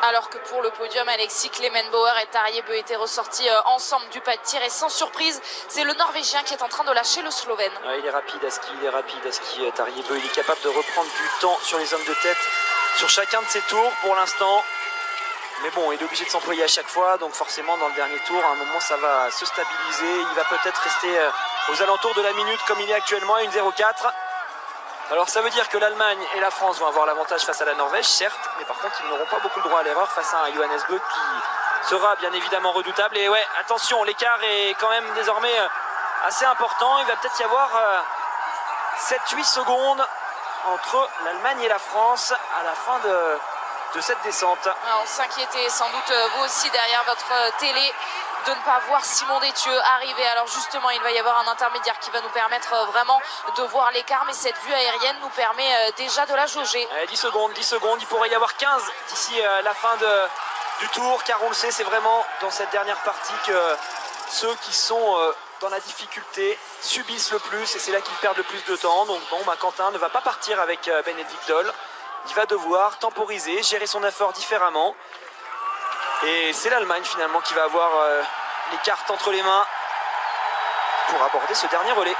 Alors que pour le podium, Alexis, Clement Bauer et Tariebeu étaient ressortis ensemble du pas de tir. Et sans surprise, c'est le Norvégien qui est en train de lâcher le Slovène. Ouais, il est rapide à ski, Tariebeu. Il est capable de reprendre du temps sur les hommes de tête sur chacun de ses tours pour l'instant. Mais bon, il est obligé de s'employer à chaque fois. Donc forcément, dans le dernier tour, à un moment, ça va se stabiliser. Il va peut-être rester aux alentours de la minute comme il est actuellement à 1,04. Alors ça veut dire que l'Allemagne et la France vont avoir l'avantage face à la Norvège, certes, mais par contre ils n'auront pas beaucoup le droit à l'erreur face à un Johannes Bö qui sera bien évidemment redoutable. Et ouais, attention, l'écart est quand même désormais assez important. Il va peut-être y avoir 7-8 secondes entre l'Allemagne et la France à la fin de cette descente. Alors, on s'inquiétait sans doute vous aussi derrière votre télé de ne pas voir Simon Détieux arriver. Alors justement, il va y avoir un intermédiaire qui va nous permettre vraiment de voir l'écart, mais cette vue aérienne nous permet déjà de la jauger. 10 secondes, il pourrait y avoir 15 d'ici la fin du tour, car on le sait, c'est vraiment dans cette dernière partie que ceux qui sont dans la difficulté subissent le plus, et c'est là qu'ils perdent le plus de temps. Donc bon, Quentin ne va pas partir avec Benedikt Doll. Il va devoir temporiser, gérer son effort différemment. Et c'est l'Allemagne finalement qui va avoir les cartes entre les mains pour aborder ce dernier relais.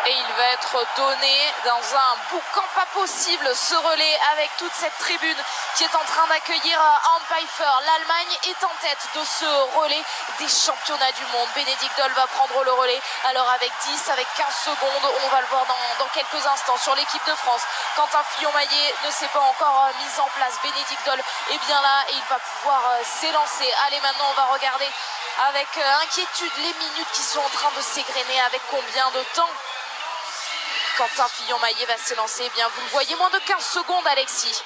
Et il va être donné dans un boucan pas possible, ce relais avec toute cette tribune qui est en train d'accueillir Arne Pfeiffer. L'Allemagne est en tête de ce relais des championnats du monde. Benedikt Doll va prendre le relais. Alors avec 10, avec 15 secondes, on va le voir dans quelques instants sur l'équipe de France. Quentin Fillon-Maillet ne s'est pas encore mis en place. Benedikt Doll est bien là et il va pouvoir s'élancer. Allez, maintenant on va regarder avec inquiétude les minutes qui sont en train de s'égrener. Avec combien de temps Quentin Fillon-Maillet va s'élancer? Eh bien, vous le voyez, moins de 15 secondes, Alexis.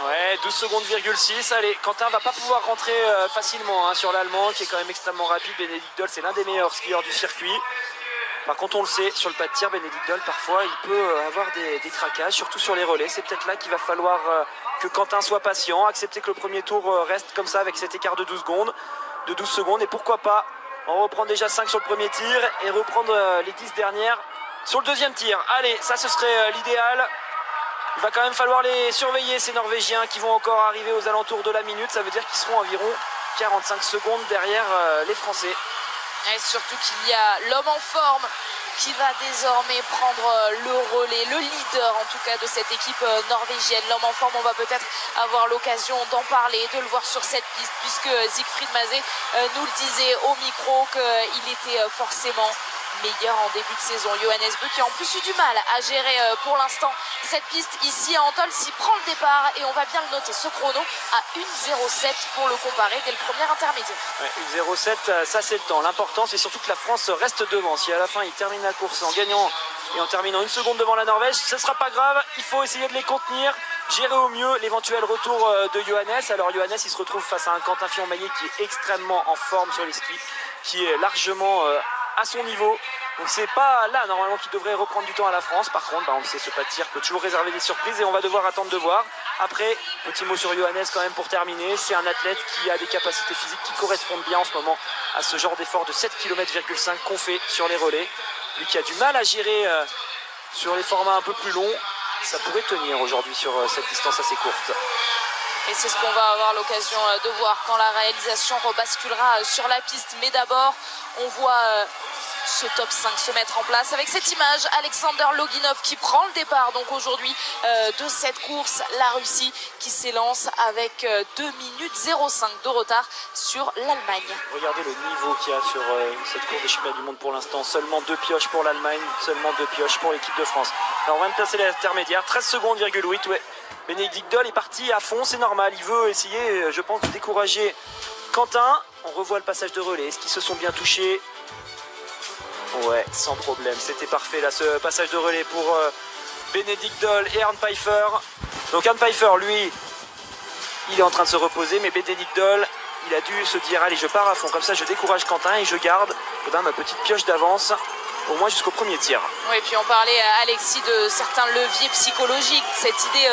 Ouais, 12 secondes,6. Allez, Quentin va pas pouvoir rentrer facilement sur l'Allemand, qui est quand même extrêmement rapide. Benedikt Doll, c'est l'un des meilleurs skieurs du circuit. Par contre, on le sait, sur le pas de tir, Benedikt Doll, parfois, il peut avoir des craquages, surtout sur les relais. C'est peut-être là qu'il va falloir que Quentin soit patient, accepter que le premier tour reste comme ça, avec cet écart de 12 secondes. Et pourquoi pas en reprendre déjà 5 sur le premier tir et reprendre les 10 dernières sur le deuxième tir. Allez, ça ce serait l'idéal. Il va quand même falloir les surveiller, ces Norvégiens qui vont encore arriver aux alentours de la minute. Ça veut dire qu'ils seront environ 45 secondes derrière les Français. Et surtout qu'il y a l'homme en forme qui va désormais prendre le relais, le leader en tout cas de cette équipe norvégienne. L'homme en forme, on va peut-être avoir l'occasion d'en parler, de le voir sur cette piste, puisque Siegfried Mazet nous le disait au micro qu'il était forcément meilleur en début de saison. Johannes Bö qui a en plus eu du mal à gérer pour l'instant cette piste ici à Antholz. Il prend le départ et on va bien le noter, ce chrono à 1,07 pour le comparer dès le premier intermédiaire. Ouais, 1,07, ça c'est le temps. L'important c'est surtout que la France reste devant. Si à la fin il termine la course en gagnant et en terminant 1 seconde devant la Norvège, ce ne sera pas grave. Il faut essayer de les contenir, gérer au mieux l'éventuel retour de Johannes. Alors Johannes il se retrouve face à un Quentin Fillon-Maillet qui est extrêmement en forme sur les skis, qui est largement à son niveau. Donc c'est pas là normalement qu'il devrait reprendre du temps à la France. Par contre, on le sait, ce pas de tir peut toujours réserver des surprises et on va devoir attendre de voir. Après, petit mot sur Johannes quand même pour terminer. C'est un athlète qui a des capacités physiques qui correspondent bien en ce moment à ce genre d'effort de 7 km,5 km qu'on fait sur les relais. Lui qui a du mal à gérer sur les formats un peu plus longs, ça pourrait tenir aujourd'hui sur cette distance assez courte. Et c'est ce qu'on va avoir l'occasion de voir quand la réalisation rebasculera sur la piste. Mais d'abord, on voit ce top 5 se mettre en place avec cette image. Alexander Loginov qui prend le départ donc aujourd'hui de cette course. La Russie qui s'élance avec 2 minutes 05 de retard sur l'Allemagne. Regardez le niveau qu'il y a sur cette course des championnats du monde pour l'instant. Seulement 2 pioches pour l'Allemagne, seulement 2 pioches pour l'équipe de France. Alors on va me placer l'intermédiaire, 13 secondes,8. Ouais. Bénédicte Doll est parti à fond, c'est normal. Il veut essayer, je pense, de décourager Quentin. On revoit le passage de relais. Est-ce qu'ils se sont bien touchés? Ouais, sans problème. C'était parfait là, ce passage de relais pour Bénédicte Doll et Arne Pfeiffer. Donc Arne Pfeiffer, lui, il est en train de se reposer, mais Bénédicte Doll, il a dû se dire allez, je pars à fond, comme ça je décourage Quentin et je garde ma petite pioche d'avance au moins jusqu'au premier tir. Oui, et puis on parlait, Alexis, de certains leviers psychologiques, cette idée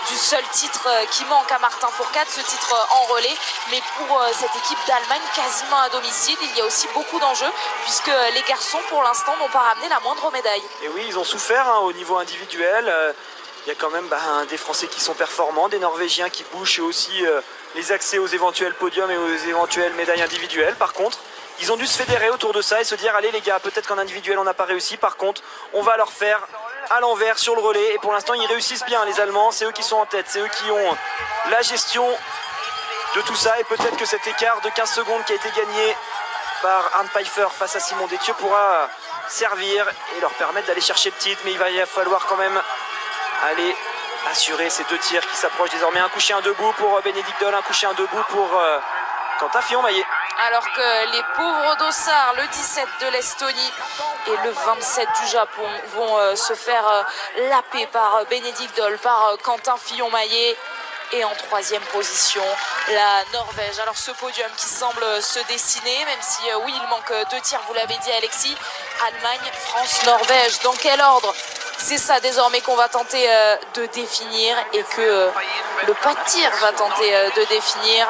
du seul titre qui manque à Martin Fourcade, ce titre en relais, mais pour cette équipe d'Allemagne quasiment à domicile, il y a aussi beaucoup d'enjeux, puisque les garçons pour l'instant n'ont pas ramené la moindre médaille. Et oui, ils ont souffert au niveau individuel. Il y a quand même des Français qui sont performants, des Norvégiens qui bouchent aussi les accès aux éventuels podiums et aux éventuelles médailles individuelles. Par contre, ils ont dû se fédérer autour de ça et se dire allez les gars, peut-être qu'en individuel on n'a pas réussi, par contre on va leur faire à l'envers sur le relais. Et pour l'instant ils réussissent bien, les Allemands, c'est eux qui sont en tête, c'est eux qui ont la gestion de tout ça. Et peut-être que cet écart de 15 secondes qui a été gagné par Arne Pfeiffer face à Simon Détieux pourra servir et leur permettre d'aller chercher le titre. Mais il va falloir quand même aller assurer ces 2 tirs qui s'approchent désormais. Un couché, un debout pour Bénédicte Doll, un couché, un debout pour Quentin Fillon-Maillet. Alors que les pauvres dossards, le 17 de l'Estonie et le 27 du Japon, vont se faire laper par Bénédicte Doll, par Quentin Fillon-Maillet. Et en 3e position, la Norvège. Alors ce podium qui semble se dessiner, même si oui, il manque 2 tirs, vous l'avez dit Alexis. Allemagne, France, Norvège. Dans quel ordre? C'est ça désormais qu'on va tenter de définir et que le pas de tir va tenter de définir.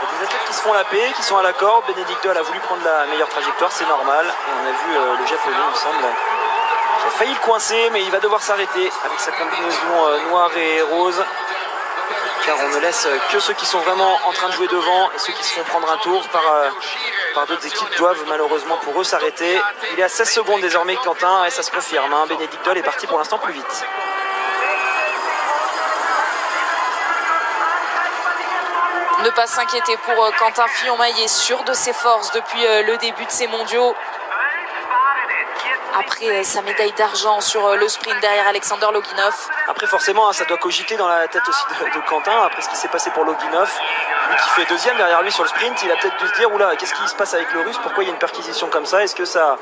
Il y a des athlètes qui se font laper, qui sont à la corde. Bénédicte Doll a voulu prendre la meilleure trajectoire, c'est normal. Et on a vu le japonais, il me semble, qui a failli le coincer, mais il va devoir s'arrêter avec sa combinaison noire et rose. Car on ne laisse que ceux qui sont vraiment en train de jouer devant et ceux qui se font prendre un tour par d'autres équipes doivent malheureusement pour eux s'arrêter. Il est à 16 secondes désormais Quentin et ça se confirme. Bénédicte Doll est parti pour l'instant plus vite. Ne pas s'inquiéter pour Quentin Fillon-Maillet, sûr de ses forces depuis le début de ces mondiaux. Après sa médaille d'argent sur le sprint derrière Alexander Loginov. Après forcément ça doit cogiter dans la tête aussi de Quentin après ce qui s'est passé pour Loginov. Lui qui fait 2e derrière lui sur le sprint, il a peut-être dû se dire oula, qu'est-ce qui se passe avec le russe, pourquoi il y a une perquisition comme ça, est-ce que ça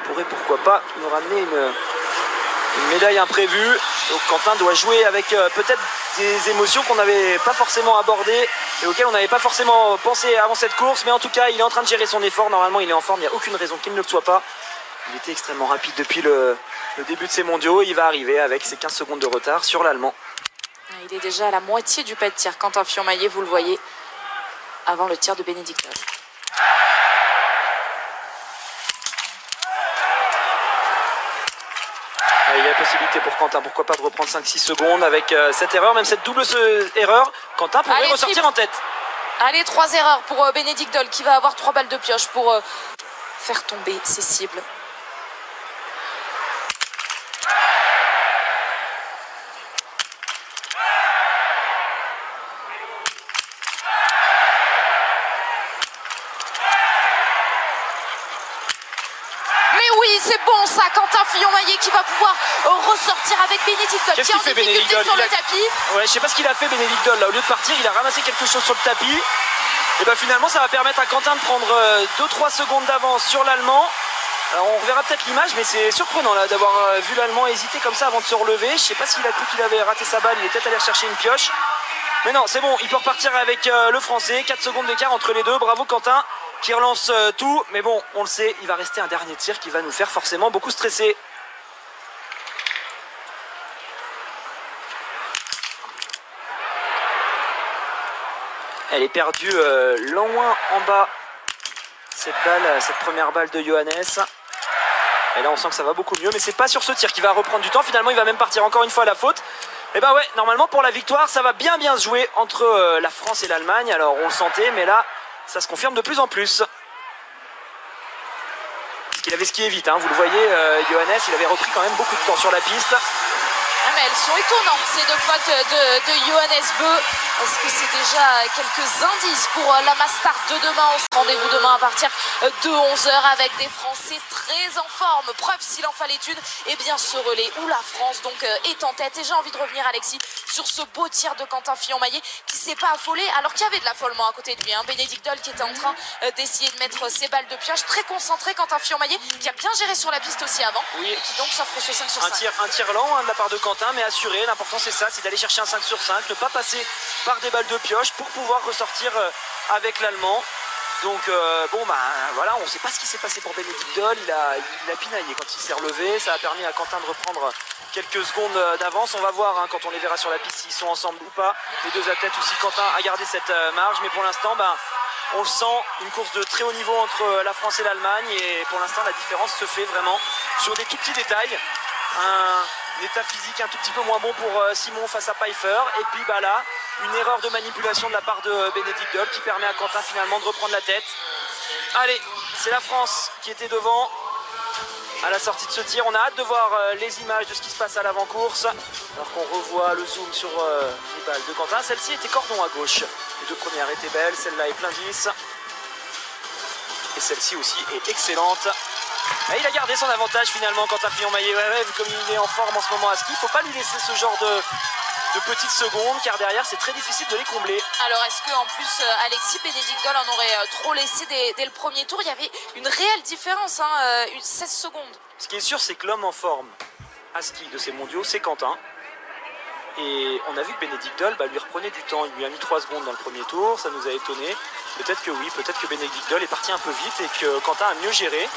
pourrait pourquoi pas nous ramener une médaille imprévue. Donc Quentin doit jouer avec peut-être des émotions qu'on n'avait pas forcément abordées et auxquelles on n'avait pas forcément pensé avant cette course, mais en tout cas il est en train de gérer son effort, normalement il est en forme, il n'y a aucune raison qu'il ne le soit pas. Il était extrêmement rapide depuis le début de ces mondiaux. Il va arriver avec ses 15 secondes de retard sur l'Allemand. Il est déjà à la moitié du pas de tir. Quentin Fillon-Maillet, vous le voyez, avant le tir de Bénédicte Doll. Il y a possibilité pour Quentin, pourquoi pas de reprendre 5-6 secondes avec cette erreur, même cette double erreur. Quentin pourrait Allez, ressortir en tête. Allez, 3 erreurs pour Bénédicte Doll qui va avoir 3 balles de pioche pour faire tomber ses cibles. C'est bon ça, Quentin Fillon-Maillet qui va pouvoir ressortir avec Bénédicte Doll. Qu'est-ce qu'il fait Bénédicte Doll sur le tapis. Ouais, je sais pas ce qu'il a fait Bénédicte Doll là. Au lieu de partir, il a ramassé quelque chose sur le tapis. Et ben finalement, ça va permettre à Quentin de prendre 2-3 secondes d'avance sur l'Allemand. Alors on reverra peut-être l'image, mais c'est surprenant là d'avoir vu l'Allemand hésiter comme ça avant de se relever. Je sais pas s'il a cru qu'il avait raté sa balle, il est peut-être allé rechercher une pioche. Mais non, c'est bon, il peut repartir avec le Français. 4 secondes d'écart entre les deux. Bravo Quentin qui relance tout. Mais bon, on le sait, il va rester un dernier tir qui va nous faire forcément beaucoup stresser. Elle est perdue loin en bas. Cette première balle de Johannes. Et là on sent que ça va beaucoup mieux. Mais c'est pas sur ce tir qu'il va reprendre du temps. Finalement il va même partir encore une fois à la faute. Et bah ouais, normalement pour la victoire ça va bien se jouer entre la France et l'Allemagne. Alors on le sentait, mais là ça se confirme de plus en plus. Parce qu'il avait skié vite, hein. Vous le voyez, Johannes, il avait repris quand même beaucoup de temps sur la piste. Ah mais elles sont étonnantes ces 2 fautes de Johannes Beu. Est-ce que c'est déjà quelques indices pour la Mastart de demain? On se rendez-vous demain à partir de 11h avec des Français très en forme. Preuve s'il en fallait une, et bien ce relais où la France donc est en tête. Et j'ai envie de revenir Alexis sur ce beau tir de Quentin Fillon-Maillet qui s'est pas affolé alors qu'il y avait de l'affolement à côté de lui. Hein. Bénédicte Doll qui était en train d'essayer de mettre ses balles de pioche. Très concentré Quentin Fillon-Maillet qui a bien géré sur la piste aussi avant. Oui. Et qui donc s'offre ce 5 sur 5. Un tir lent hein, de la part de Quentin, mais assuré. L'important c'est ça, c'est d'aller chercher un 5 sur 5, ne pas passer par des balles de pioche pour pouvoir ressortir avec l'Allemand. Donc bon bah voilà, on ne sait pas ce qui s'est passé pour Bénédicte Doll, il a pinaillé quand il s'est relevé, ça a permis à Quentin de reprendre quelques secondes d'avance. On va voir hein, quand on les verra sur la piste s'ils sont ensemble ou pas. Les 2 athlètes aussi, Quentin a gardé cette marge, mais pour l'instant bah, on le sent, une course de très haut niveau entre la France et l'Allemagne, et pour l'instant la différence se fait vraiment sur des tout petits détails. Un état physique un tout petit peu moins bon pour Simon face à Pfeiffer, et puis bah là une erreur de manipulation de la part de Bénédicte Doll qui permet à Quentin finalement de reprendre la tête. Allez, c'est la France qui était devant à la sortie de ce tir. On a hâte de voir les images de ce qui se passe à l'avant-course, alors qu'on revoit le zoom sur les balles de Quentin. Celle-ci était cordon à gauche, les 2 premières étaient belles, celle-là est plein 10 et celle-ci aussi est excellente. Et il a gardé son avantage finalement Quentin Fillon-Maillet. Ouais, vu comme il est en forme en ce moment à ski, il ne faut pas lui laisser ce genre de petites secondes, car derrière c'est très difficile de les combler. Alors est-ce qu'en plus Alexis, Bénédicte Doll en aurait trop laissé dès le premier tour? Il y avait une réelle différence, hein, 16 secondes. Ce qui est sûr, c'est que l'homme en forme à ski de ces mondiaux, c'est Quentin. Et on a vu que Bénédicte Doll lui reprenait du temps. Il lui a mis 3 secondes dans le premier tour, ça nous a étonné. Peut-être que oui, peut-être que Bénédicte Doll est parti un peu vite et que Quentin a mieux géré.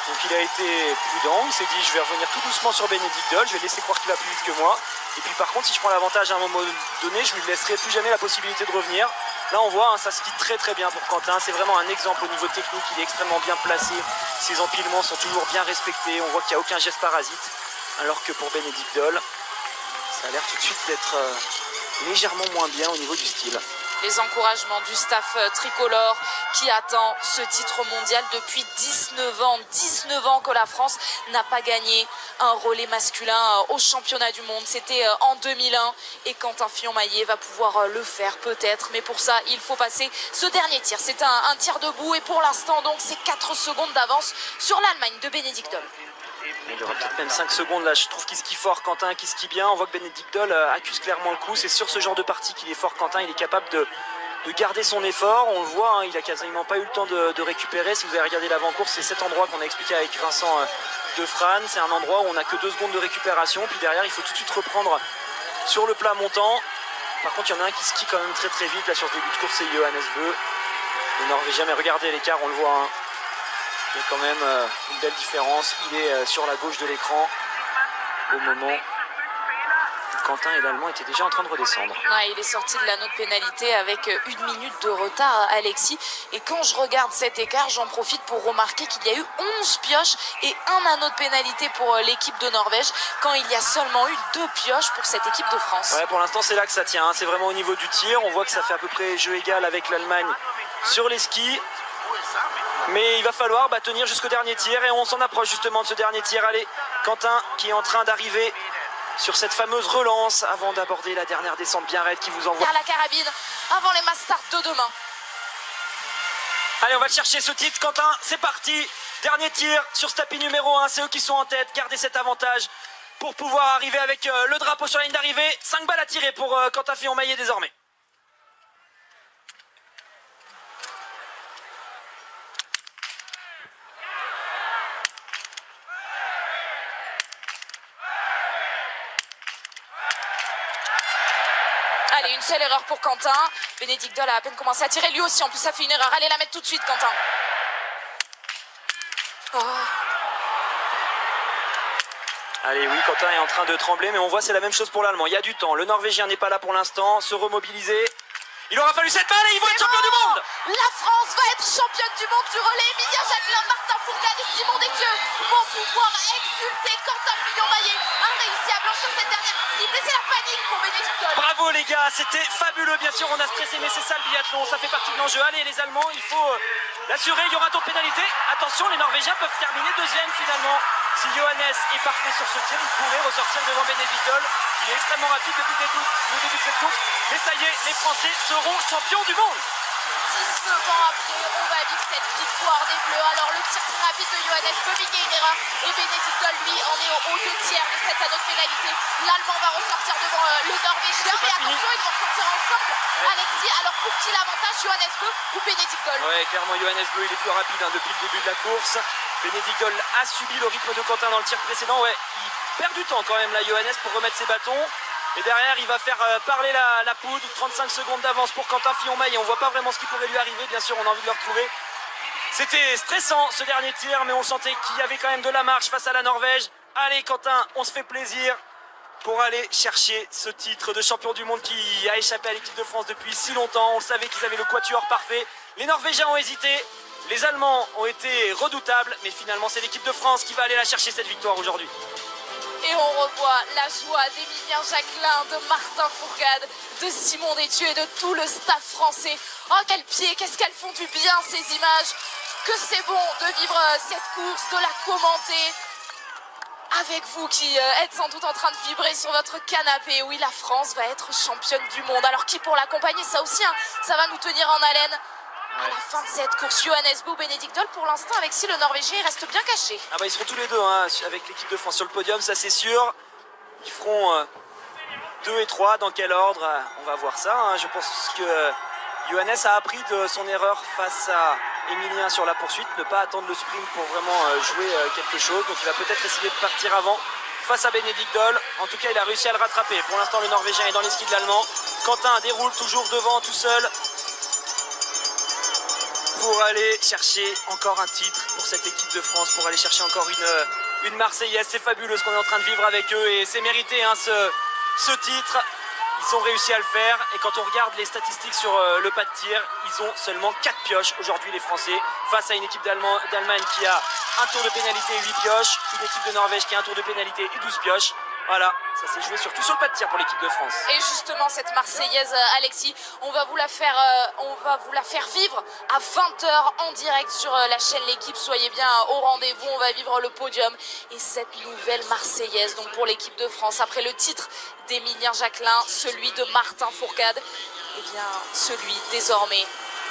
Donc il a été prudent, il s'est dit je vais revenir tout doucement sur Bénédicte Doll, je vais laisser croire qu'il va plus vite que moi. Et puis par contre, si je prends l'avantage à un moment donné, je lui laisserai plus jamais la possibilité de revenir. Là on voit, hein, ça skie très bien pour Quentin, c'est vraiment un exemple au niveau technique, il est extrêmement bien placé, ses empilements sont toujours bien respectés, on voit qu'il n'y a aucun geste parasite. Alors que pour Bénédicte Doll, ça a l'air tout de suite d'être légèrement moins bien au niveau du style. Les encouragements du staff tricolore qui attend ce titre mondial depuis 19 ans. 19 ans que la France n'a pas gagné un relais masculin au championnat du monde. C'était en 2001 et Quentin Fillon-Maillet va pouvoir le faire peut-être. Mais pour ça, il faut passer ce dernier tir. C'est un tir debout et pour l'instant, donc, c'est 4 secondes d'avance sur l'Allemagne de Bénédicte Doll. Il y aura peut-être même 5 secondes là, je trouve qu'il skie fort Quentin, qui skie bien. On voit que Bénédicte Doll accuse clairement le coup. C'est sur ce genre de partie qu'il est fort Quentin, il est capable de garder son effort. On le voit, hein, il a quasiment pas eu le temps de récupérer. Si vous avez regardé l'avant-course, c'est cet endroit qu'on a expliqué avec Vincent Defrane. C'est un endroit où on n'a que 2 secondes de récupération. Puis derrière, il faut tout de suite reprendre sur le plat montant. Par contre, il y en a un qui skie quand même très vite. Là, sur ce début de course, c'est Johannes Beu. Le Norvégien, mais regardez l'écart, on le voit. Hein. Il y a quand même une belle différence. Il est sur la gauche de l'écran au moment où Quentin et l'Allemand étaient déjà en train de redescendre. Ouais, il est sorti de l'anneau de pénalité avec 1 minute de retard, Alexis. Et quand je regarde cet écart, j'en profite pour remarquer qu'il y a eu 11 pioches et un anneau de pénalité pour l'équipe de Norvège, quand il y a seulement eu 2 pioches pour cette équipe de France. Ouais, pour l'instant, c'est là que ça tient. Hein. C'est vraiment au niveau du tir. On voit que ça fait à peu près jeu égal avec l'Allemagne sur les skis. Mais il va falloir tenir jusqu'au dernier tir et on s'en approche justement de ce dernier tir. Allez, Quentin qui est en train d'arriver sur cette fameuse relance avant d'aborder la dernière descente bien raide qui vous envoie À la carabine avant les mass start de demain. Allez, on va chercher ce titre, Quentin, c'est parti. Dernier tir sur ce tapis numéro 1, c'est eux qui sont en tête. Gardez cet avantage pour pouvoir arriver avec le drapeau sur la ligne d'arrivée. 5 balles à tirer pour Quentin Fillon-Maillet désormais. Allez, une seule erreur pour Quentin. Bénédicte Doll a à peine commencé à tirer lui aussi. En plus, ça fait une erreur. Allez la mettre tout de suite, Quentin. Oh. Allez, oui, Quentin est en train de trembler, mais on voit c'est la même chose pour l'Allemand. Il y a du temps. Le Norvégien n'est pas là pour l'instant. Se remobiliser. Il aura fallu cette balle et ils vont être champions du monde. La France va être championne du monde du relais. Emilia Jacquelin, Martin Fourcade et Simon Desdieux vont pouvoir exulter. Quentin Fillon-Maillet a réussi à blanchir cette dernière cible et c'est la panique pour Bénédicte Doll. Bravo les gars, c'était fabuleux. Bien sûr, on a stressé, mais c'est ça le biathlon. Ça fait partie de l'enjeu. Allez, les Allemands, il faut l'assurer. Il y aura un tour de pénalité. Attention, les Norvégiens peuvent terminer deuxième finalement. Si Johannes est parfait sur ce tir, il pourrait ressortir devant Bénédicte Doll. Il est extrêmement rapide depuis le début de cette course. Mais ça y est, les Français seront champions du monde. 19 ans après, on va vivre cette victoire des Bleus. Alors le tir très rapide de Johannes peut miguer une erreur. Et Bénédicte Doll, lui, en est aux 2 tiers de cet anneau de pénalité. L'Allemand va ressortir devant le Norvégien. Mais attention, ils vont ressortir ensemble. Ouais. Alexis, alors pour qui l'avantage, Johannes Bö ou Bénédicte Doll? Ouais, clairement, Johannes Bö, il est plus rapide depuis le début de la course. Bénédicte Doll a subi le rythme de Quentin dans le tir précédent. Ouais, il perd du temps quand même, là, Johannes, pour remettre ses bâtons. Et derrière, il va faire parler la poudre. 35 secondes d'avance pour Quentin Fillon-Maillet. On voit pas vraiment ce qui pourrait lui arriver. Bien sûr, on a envie de le retrouver. C'était stressant ce dernier tir, mais on sentait qu'il y avait quand même de la marche face à la Norvège. Allez, Quentin, on se fait plaisir pour aller chercher ce titre de champion du monde qui a échappé à l'équipe de France depuis si longtemps. On savait qu'ils avaient le quatuor parfait. Les Norvégiens ont hésité. Les Allemands ont été redoutables. Mais finalement, c'est l'équipe de France qui va aller la chercher cette victoire aujourd'hui. Et on revoit la joie d'Emilien Jacquelin, de Martin Fourcade, de Simon Desdieux et de tout le staff français. Oh, quel pied, qu'est-ce qu'elles font du bien ces images. Que c'est bon de vivre cette course, de la commenter avec vous qui êtes sans doute en train de vibrer sur votre canapé. Oui, la France va être championne du monde. Alors qui pour l'accompagner, ça aussi, hein, ça va nous tenir en haleine. À la fin de cette course, Johannes Bö, Bénédicte Doll, pour l'instant, Alexis, le Norvégien, il reste bien caché. Ah bah ils seront tous les deux avec l'équipe de France sur le podium, ça c'est sûr. Ils feront 2 et 3, dans quel ordre? On va voir ça. Je pense que Johannes a appris de son erreur face à Emilien sur la poursuite, ne pas attendre le sprint pour vraiment jouer quelque chose. Donc il va peut-être essayer de partir avant face à Bénédicte Doll. En tout cas, il a réussi à le rattraper. Pour l'instant, le Norvégien est dans les skis de l'Allemand. Quentin déroule toujours devant tout seul pour aller chercher encore un titre pour cette équipe de France, pour aller chercher encore une Marseillaise. C'est fabuleux ce qu'on est en train de vivre avec eux et c'est mérité ce titre. Ils ont réussi à le faire et quand on regarde les statistiques sur le pas de tir, ils ont seulement 4 pioches aujourd'hui les Français face à une équipe d'Allemagne qui a un tour de pénalité et 8 pioches, une équipe de Norvège qui a un tour de pénalité et 12 pioches. Voilà, ça s'est joué surtout sur le pas de tir pour l'équipe de France. Et justement, cette Marseillaise, Alexis, on va vous la faire vivre à 20h en direct sur la chaîne L'équipe. Soyez bien au rendez-vous, on va vivre le podium et cette nouvelle Marseillaise donc pour l'équipe de France. Après le titre d'Emilien Jacquelin, celui de Martin Fourcade, et bien celui désormais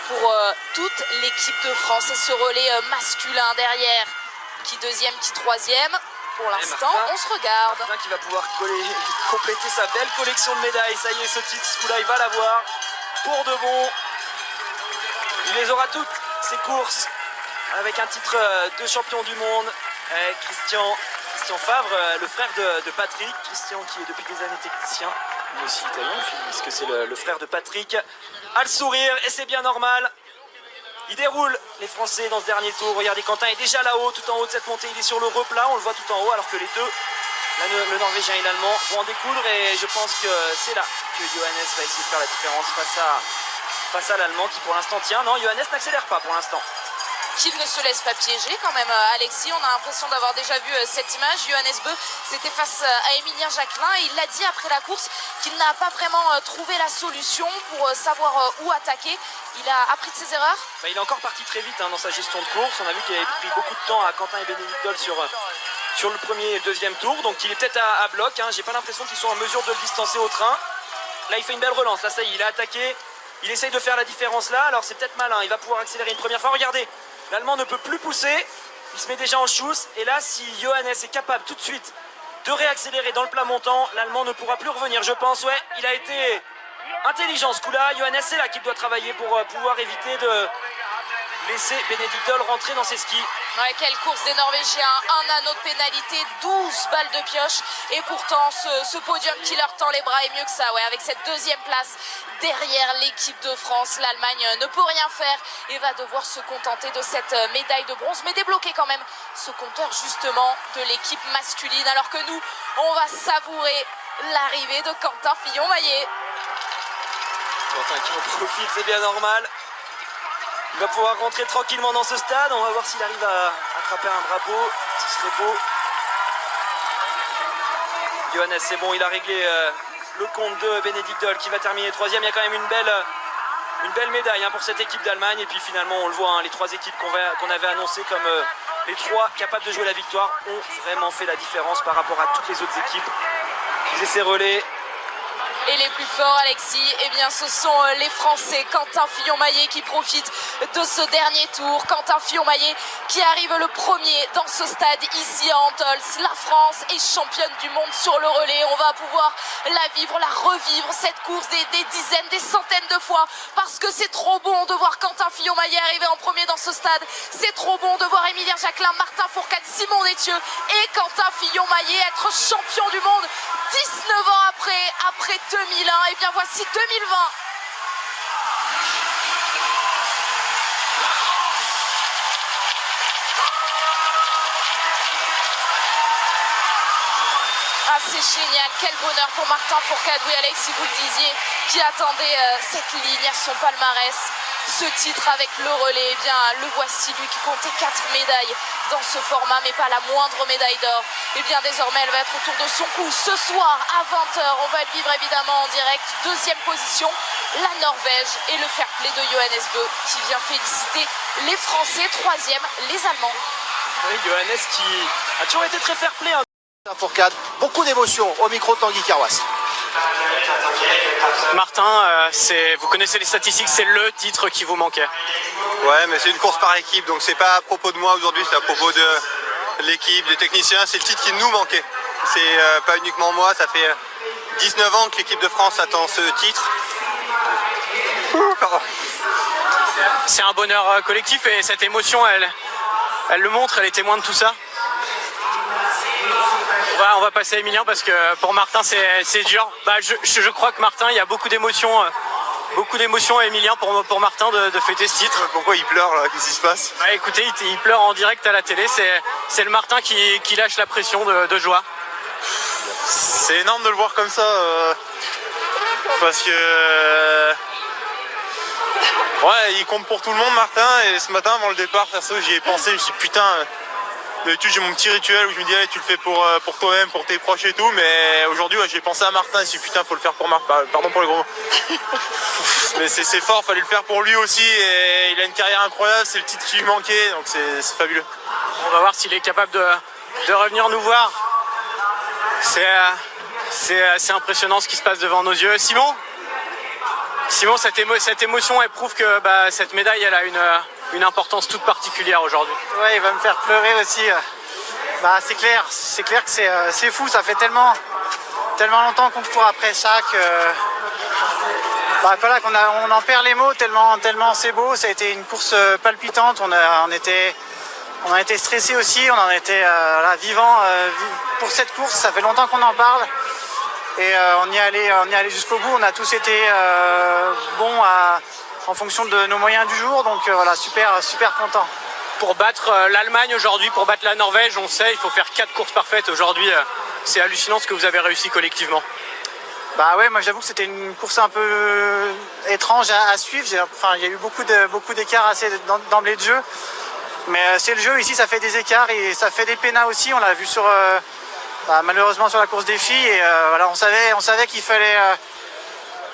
pour toute l'équipe de France et ce relais masculin derrière. Qui deuxième, qui troisième. Pour l'instant, on se regarde. Martin qui va pouvoir compléter sa belle collection de médailles. Ça y est, ce titre, ce coup-là, il va l'avoir pour de bon. Il les aura toutes, ces courses, avec un titre de champion du monde. Christian Favre, le frère de Patrick. Christian qui est depuis des années technicien, mais aussi italien, puisque c'est le frère de Patrick. A le sourire, et c'est bien normal. Il déroule les Français dans ce dernier tour. Regardez, Quentin est déjà là-haut, tout en haut de cette montée. Il est sur le replat, on le voit tout en haut, alors que les deux Le Norvégien et l'Allemand vont en découdre et je pense que c'est là que Johannes va essayer de faire la différence face à l'Allemand qui pour l'instant tient. Non, Johannes n'accélère pas pour l'instant. Qu'il ne se laisse pas piéger quand même, Alexis. On a l'impression d'avoir déjà vu cette image. Johannes Beu, c'était face à Émilien Jacquelin et il l'a dit après la course qu'il n'a pas vraiment trouvé la solution pour savoir où attaquer. Il a appris de ses erreurs. Il est encore parti très vite dans sa gestion de course. On a vu qu'il avait pris beaucoup de temps à Quentin et Bénédicte Doll sur le premier et le deuxième tour. Donc il est peut-être à bloc. J'ai pas l'impression qu'ils sont en mesure de le distancer au train. Là, il fait une belle relance. Là, ça y est, il a attaqué. Il essaye de faire la différence là. Alors c'est peut-être malin. Il va pouvoir accélérer une première fois. Regardez. L'Allemand ne peut plus pousser, il se met déjà en chousse et là si Johannes est capable tout de suite de réaccélérer dans le plat montant, l'Allemand ne pourra plus revenir je pense. Ouais, il a été intelligent ce coup-là, Johannes c'est là qu'il doit travailler pour pouvoir éviter de laisser Bénédicte Doll rentrer dans ses skis. Ouais, quelle course des Norvégiens, un anneau de pénalité, 12 balles de pioche et pourtant ce podium qui leur tend les bras est mieux que ça, ouais, avec cette deuxième place derrière l'équipe de France. L'Allemagne ne peut rien faire et va devoir se contenter de cette médaille de bronze, mais débloquer quand même ce compteur justement de l'équipe masculine, alors que nous, on va savourer l'arrivée de Quentin Fillon-Maillet. Quentin qui en profite, c'est bien normal. Il va pouvoir rentrer tranquillement dans ce stade. On va voir s'il arrive à attraper un drapeau. Ce serait beau. Johannes, c'est bon, il a réglé le compte de Bénédicte Doll qui va terminer troisième. Il y a quand même une belle médaille pour cette équipe d'Allemagne. Et puis finalement, on le voit, les trois équipes qu'on avait annoncées comme les trois capables de jouer la victoire ont vraiment fait la différence par rapport à toutes les autres équipes qui faisaient ces relais. Et les plus forts, Alexis, eh bien, ce sont les Français. Quentin Fillon-Maillet qui profite de ce dernier tour. Quentin Fillon-Maillet qui arrive le premier dans ce stade ici à Antholz. La France est championne du monde sur le relais. On va pouvoir la vivre, la revivre, cette course des dizaines, des centaines de fois. Parce que c'est trop bon de voir Quentin Fillon-Maillet arriver en premier dans ce stade. C'est trop bon de voir Émilien Jacquelin, Martin Fourcade, Simon Détieux et Quentin Fillon-Maillet être champion du monde 19 ans après 2001, et bien voici 2020. Ah, c'est génial, quel bonheur pour Martin Fourcade, oui Alexis, vous le disiez, qui attendait cette ligne à son palmarès. Ce titre avec le relais, eh bien le voici, lui qui comptait 4 médailles dans ce format, mais pas la moindre médaille d'or. Et bien désormais, elle va être autour de son cou ce soir à 20 h. On va le vivre évidemment en direct. Deuxième position, la Norvège et le fair play de Johannes Beu qui vient féliciter les Français. Troisième, les Allemands. Oui, Johannes qui a toujours été très fair play. Fourcade, beaucoup d'émotions au micro de Tanguy Carwas. Martin, vous connaissez les statistiques, c'est le titre qui vous manquait. Ouais, mais c'est une course par équipe, donc c'est pas à propos de moi aujourd'hui, c'est à propos de l'équipe, des techniciens, c'est le titre qui nous manquait. C'est pas uniquement moi, ça fait 19 ans que l'équipe de France attend ce titre. C'est un bonheur collectif et cette émotion, elle le montre, elle est témoin de tout ça. On va passer à Émilien parce que pour Martin c'est dur. Je crois que Martin, il y a beaucoup d'émotions à Émilien pour Martin de fêter ce titre. Pourquoi il pleure là? Qu'est-ce qui se passe? Écoutez, il pleure en direct à la télé, c'est le Martin qui lâche la pression de joie. C'est énorme de le voir comme ça, parce que ouais, il compte pour tout le monde Martin, et ce matin avant le départ, perso, j'y ai pensé, je me suis dit putain, d'habitude j'ai mon petit rituel où je me dis allez, tu le fais pour toi-même, pour tes proches et tout, mais aujourd'hui ouais, j'ai pensé à Martin, et je me suis dit putain, faut le faire pour Martin, pardon pour le gros mot. Mais c'est fort, fallait le faire pour lui aussi, et il a une carrière incroyable, c'est le titre qui lui manquait, donc c'est fabuleux. On va voir s'il est capable de revenir nous voir. C'est impressionnant ce qui se passe devant nos yeux. Simon, cette émotion, elle prouve que cette médaille, elle a une importance toute particulière aujourd'hui. Ouais, il va me faire pleurer aussi. C'est clair que c'est fou, ça fait tellement longtemps qu'on court après ça que voilà, qu'on en perd les mots tellement c'est beau. Ça a été une course palpitante, on en était stressé aussi, on en était vivant pour cette course. Ça fait longtemps qu'on en parle et on y allait jusqu'au bout. On a tous été bons en fonction de nos moyens du jour, donc voilà, super content. Pour battre l'Allemagne aujourd'hui, pour battre la Norvège, on sait il faut faire 4 courses parfaites aujourd'hui c'est hallucinant ce que vous avez réussi collectivement. Bah ouais, moi j'avoue que c'était une course un peu étrange à suivre. Il y a eu beaucoup d'écarts assez d'emblée de jeu. Mais c'est le jeu, ici ça fait des écarts et ça fait des pénats aussi. On l'a vu malheureusement sur la course des filles. Et voilà, on savait qu'il fallait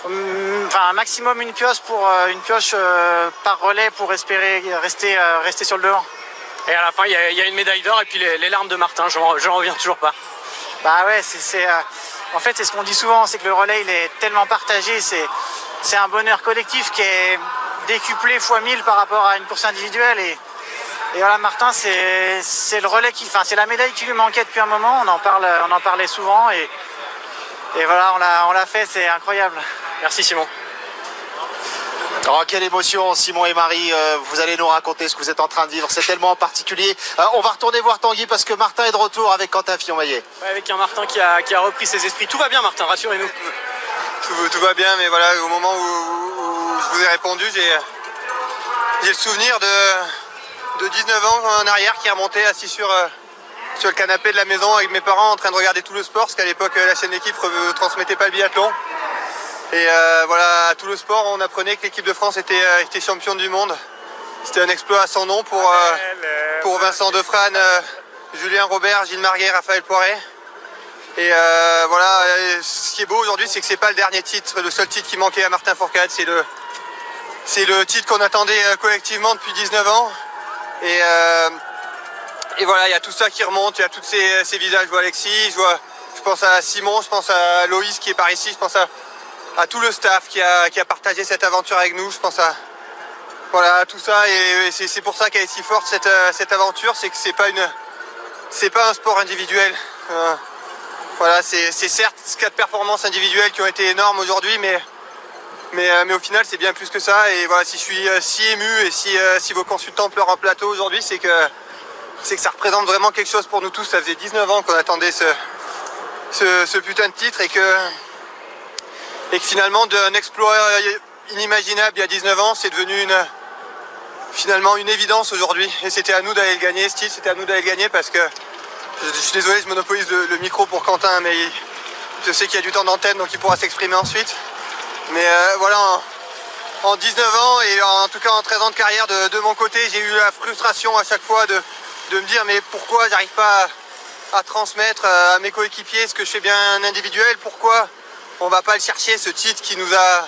un maximum une pioche par relais pour espérer rester sur le devant. Et à la fin, il y a une médaille d'or et puis les larmes de Martin, j'en reviens toujours pas. Bah ouais, en fait, c'est ce qu'on dit souvent, c'est que le relais, il est tellement partagé, c'est un bonheur collectif qui est décuplé fois 1000 par rapport à une course individuelle. Et voilà, Martin, c'est le relais c'est la médaille qui lui manquait depuis un moment. On en parlait souvent et voilà, on l'a fait, c'est incroyable. Merci Simon. Oh, quelle émotion, Simon et Marie, vous allez nous raconter ce que vous êtes en train de vivre, c'est tellement particulier. On va retourner voir Tanguy parce que Martin est de retour avec Quentin Fillon-Maillet. Ouais, avec un Martin qui a repris ses esprits. Tout va bien Martin, rassurez-nous. Tout va bien, mais voilà, au moment où je vous ai répondu, j'ai le souvenir de 19 ans en arrière qui est remonté assis sur le canapé de la maison avec mes parents en train de regarder tout le sport, parce qu'à l'époque la chaîne d'équipe ne transmettait pas le biathlon. Et voilà, à tout le sport, on apprenait que l'équipe de France était championne du monde. C'était un exploit sans nom pour Vincent Defrane, Julien Robert, Gilles Marguet, Raphaël Poiret. Et voilà, ce qui est beau aujourd'hui, c'est que c'est pas le dernier titre, le seul titre qui manquait à Martin Fourcade, c'est le titre qu'on attendait collectivement depuis 19 ans. Et voilà, il y a tout ça qui remonte, il y a tous ces visages. Je vois Alexis, je pense à Simon, je pense à Loïs qui est par ici, je pense à tout le staff qui a partagé cette aventure avec nous. Je pense à tout ça, et c'est pour ça qu'elle est si forte cette aventure, c'est que c'est pas un sport individuel. Voilà, c'est certes 4 performances individuelles qui ont été énormes aujourd'hui, mais au final c'est bien plus que ça. Et voilà, si je suis si ému et si vos consultants pleurent en plateau aujourd'hui, c'est que ça représente vraiment quelque chose pour nous tous. Ça faisait 19 ans qu'on attendait ce putain de titre, et que finalement d'un exploit inimaginable il y a 19 ans, c'est devenu finalement une évidence aujourd'hui. Et c'était à nous d'aller le gagner, ce titre, c'était à nous d'aller le gagner, parce que je suis désolé, je monopolise le micro pour Quentin, mais je sais qu'il y a du temps d'antenne, donc il pourra s'exprimer ensuite. Mais voilà, en 19 ans et en tout cas en 13 ans de carrière de mon côté, j'ai eu la frustration à chaque fois de me dire mais pourquoi j'arrive pas à transmettre à mes coéquipiers ce que je fais bien individuel, pourquoi on va pas le chercher, ce titre qui nous a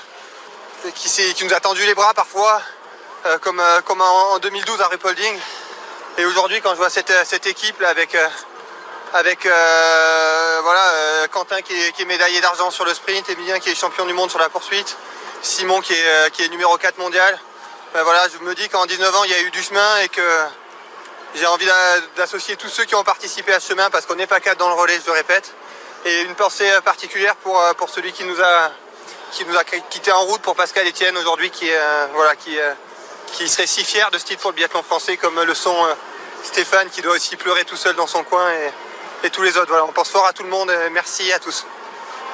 tendu les bras parfois, comme en 2012 à Ruhpolding. Et aujourd'hui, quand je vois cette équipe là, avec Quentin qui est médaillé d'argent sur le sprint, Emilien qui est champion du monde sur la poursuite, Simon qui est numéro 4 mondial, voilà, je me dis qu'en 19 ans il y a eu du chemin, et que j'ai envie d'associer tous ceux qui ont participé à ce chemin, parce qu'on n'est pas 4 dans le relais, je le répète. Et une pensée particulière pour celui qui nous a quitté en route, pour Pascal Etienne aujourd'hui, qui serait si fier de ce titre pour le biathlon français, comme le sont Stéphane, qui doit aussi pleurer tout seul dans son coin, et tous les autres. Voilà, on pense fort à tout le monde, merci à tous.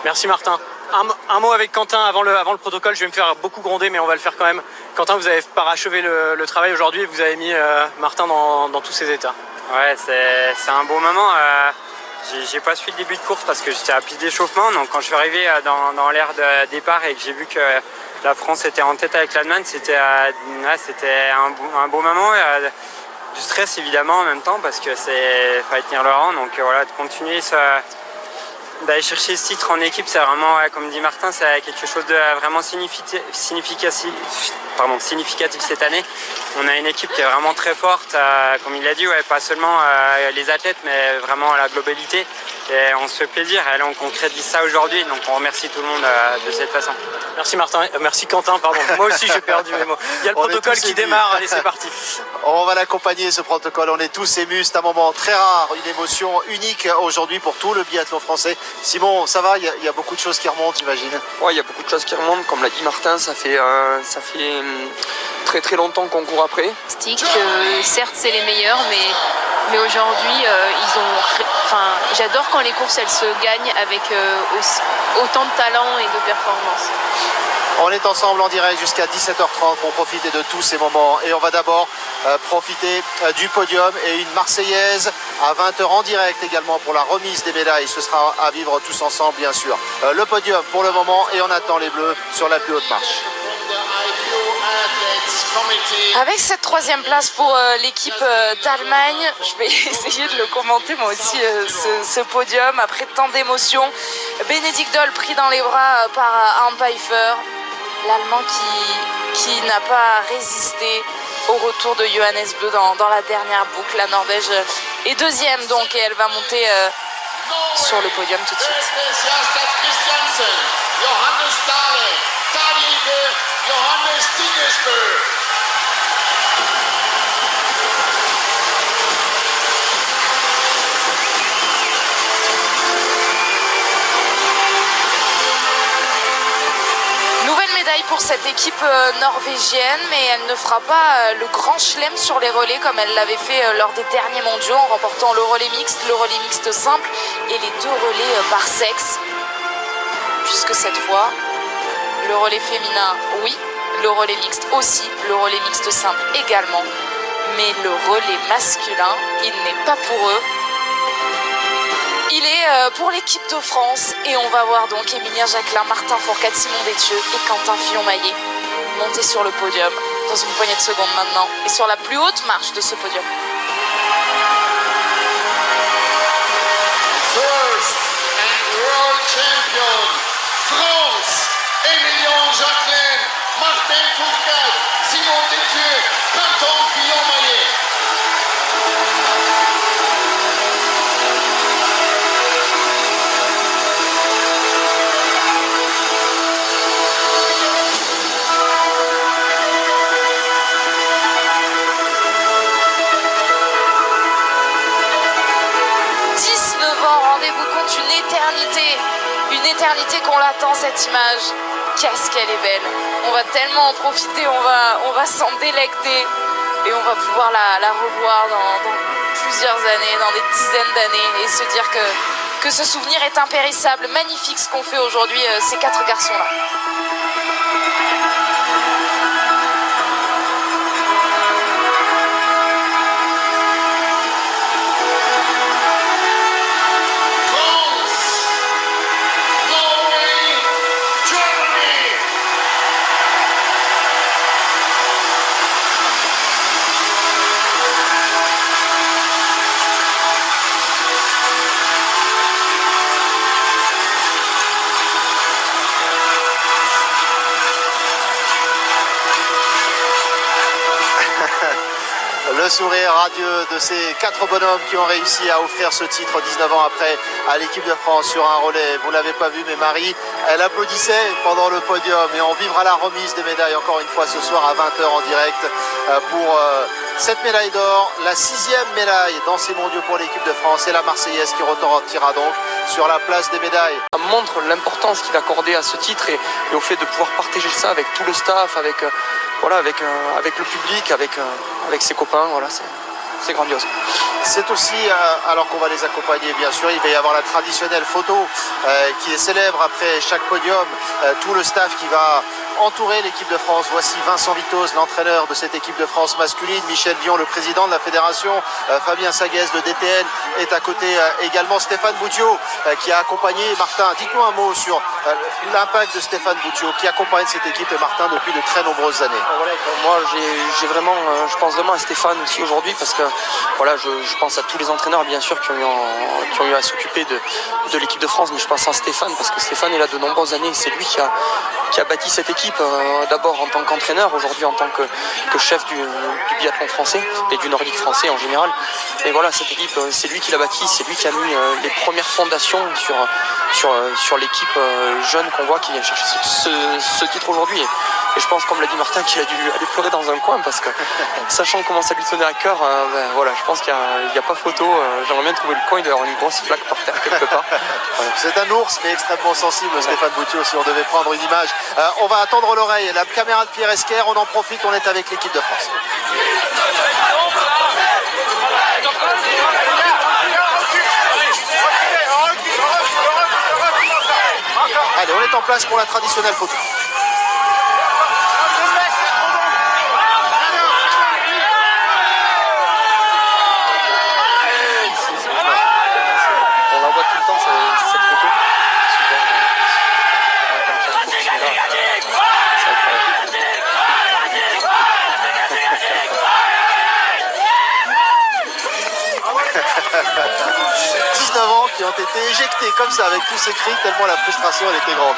Merci Martin. Un mot avec Quentin avant le protocole, je vais me faire beaucoup gronder, mais on va le faire quand même. Quentin, vous avez parachevé le travail aujourd'hui, et vous avez mis Martin dans tous ses états. Ouais, c'est un beau moment. J'ai pas suivi le début de course parce que j'étais à piste d'échauffement, donc quand je suis arrivé dans l'aire de départ et que j'ai vu que la France était en tête avec l'Allemagne, c'était un beau moment. Du stress évidemment en même temps, parce que fallait tenir le rang, donc voilà, de continuer d'aller chercher ce titre en équipe, c'est vraiment, comme dit Martin, c'est quelque chose de vraiment significatif cette année. On a une équipe qui est vraiment très forte, comme il l'a dit, pas seulement les athlètes, mais vraiment la globalité. Et on se fait plaisir, et là on concrétise ça aujourd'hui, donc on remercie tout le monde de cette façon. Merci Martin, merci Quentin, pardon. Moi aussi j'ai perdu mes mots. Il y a le protocole qui démarre, allez c'est parti. On va l'accompagner, ce protocole, on est tous émus, c'est un moment très rare, une émotion unique aujourd'hui pour tout le biathlon français. Simon, ça va, il y a beaucoup de choses qui remontent, j'imagine. Ouais, il y a beaucoup de choses qui remontent, comme l'a dit Martin, ça fait très très longtemps qu'on court après. Certes c'est les meilleurs, mais aujourd'hui j'adore quand les courses elles se gagnent avec autant de talent et de performance. On est ensemble en direct jusqu'à 17h30 pour profiter de tous ces moments. Et on va d'abord profiter du podium et une Marseillaise à 20h en direct également pour la remise des médailles. Ce sera à vivre tous ensemble, bien sûr. Le podium pour le moment et on attend les Bleus sur la plus haute marche. Avec cette troisième place pour l'équipe d'Allemagne, je vais essayer de le commenter moi aussi, ce podium, après tant d'émotions. Bénédicte Doll pris dans les bras par Arne Pfeiffer, l'Allemand qui n'a pas résisté au retour de Johannes Bö dans la dernière boucle. La Norvège est deuxième donc et elle va monter sur le podium tout de suite. Nouvelle médaille pour cette équipe norvégienne, mais elle ne fera pas le grand chelem sur les relais comme elle l'avait fait lors des derniers mondiaux en remportant le relais mixte simple et les deux relais par sexe. Puisque cette fois, le relais féminin, oui, le relais mixte aussi, le relais mixte simple également, mais le relais masculin, il n'est pas pour eux. Il est pour l'équipe de France et on va voir donc Émilien Jacquelin, Martin Fourcade, Simon Détieux et Quentin Fillon-Maillet monter sur le podium dans une poignée de secondes maintenant et sur la plus haute marche de ce podium. First and world champion, France, Émilien Jacquelin, Martin Fourcade, Simon Détieux, Quentin Fillon-Maillet. Une éternité qu'on l'attend cette image. Qu'est-ce qu'elle est belle. On va tellement en profiter, on va s'en délecter et on va pouvoir la revoir dans plusieurs années, dans des dizaines d'années et se dire que ce souvenir est impérissable. Magnifique ce qu'ont fait aujourd'hui ces quatre garçons-là. Le sourire radieux de ces quatre bonhommes qui ont réussi à offrir ce titre 19 ans après à l'équipe de France sur un relais. Vous ne l'avez pas vu, mais Marie, elle applaudissait pendant le podium et on vivra la remise des médailles encore une fois ce soir à 20h en direct pour cette médaille d'or, la 6e médaille dans ces mondiaux pour l'équipe de France et la Marseillaise qui retentira donc sur la place des médailles. Ça montre l'importance qu'il accordait à ce titre et au fait de pouvoir partager ça avec tout le staff, avec le public, avec ses copains, voilà, c'est grandiose. C'est aussi, alors qu'on va les accompagner bien sûr, il va y avoir la traditionnelle photo qui est célèbre après chaque podium, tout le staff qui va entourer l'équipe de France. Voici Vincent Vitoz, l'entraîneur de cette équipe de France masculine, Michel Dion, le président de la fédération, Fabien Saguez, le DTN, est à côté également Stéphane Boutiot qui a accompagné Martin. Dites-nous un mot sur l'impact de Stéphane Boutiot qui accompagne cette équipe et Martin depuis de très nombreuses années. Voilà, moi j'ai vraiment, je pense vraiment à Stéphane aussi aujourd'hui parce que voilà, je pense à tous les entraîneurs bien sûr qui ont eu à s'occuper de l'équipe de France, mais je pense à Stéphane parce que Stéphane est là de nombreuses années, c'est lui qui a bâti cette équipe d'abord en tant qu'entraîneur, aujourd'hui en tant que chef du biathlon français et du nordique français en général. Et voilà, cette équipe, c'est lui qui l'a bâti, c'est lui qui a mis les premières fondations sur l'équipe jeune qu'on voit qui vient chercher ce titre aujourd'hui. Et je pense, comme l'a dit Martin, qu'il a dû aller pleurer dans un coin parce que, sachant comment ça lui tenait à cœur, voilà, je pense qu'il n'y a pas photo. J'aimerais bien trouver le coin, il doit y avoir une grosse flaque par terre quelque part. Voilà. C'est un ours, mais extrêmement sensible, ouais. Stéphane Boutiot, si on devait prendre une image. On va attendre l'oreille. La caméra de Pierre Esquer, on en profite, on est avec l'équipe de France. Allez, on est en place pour la traditionnelle photo. qui ont été éjectés comme ça avec tous ces cris tellement la frustration elle était grande.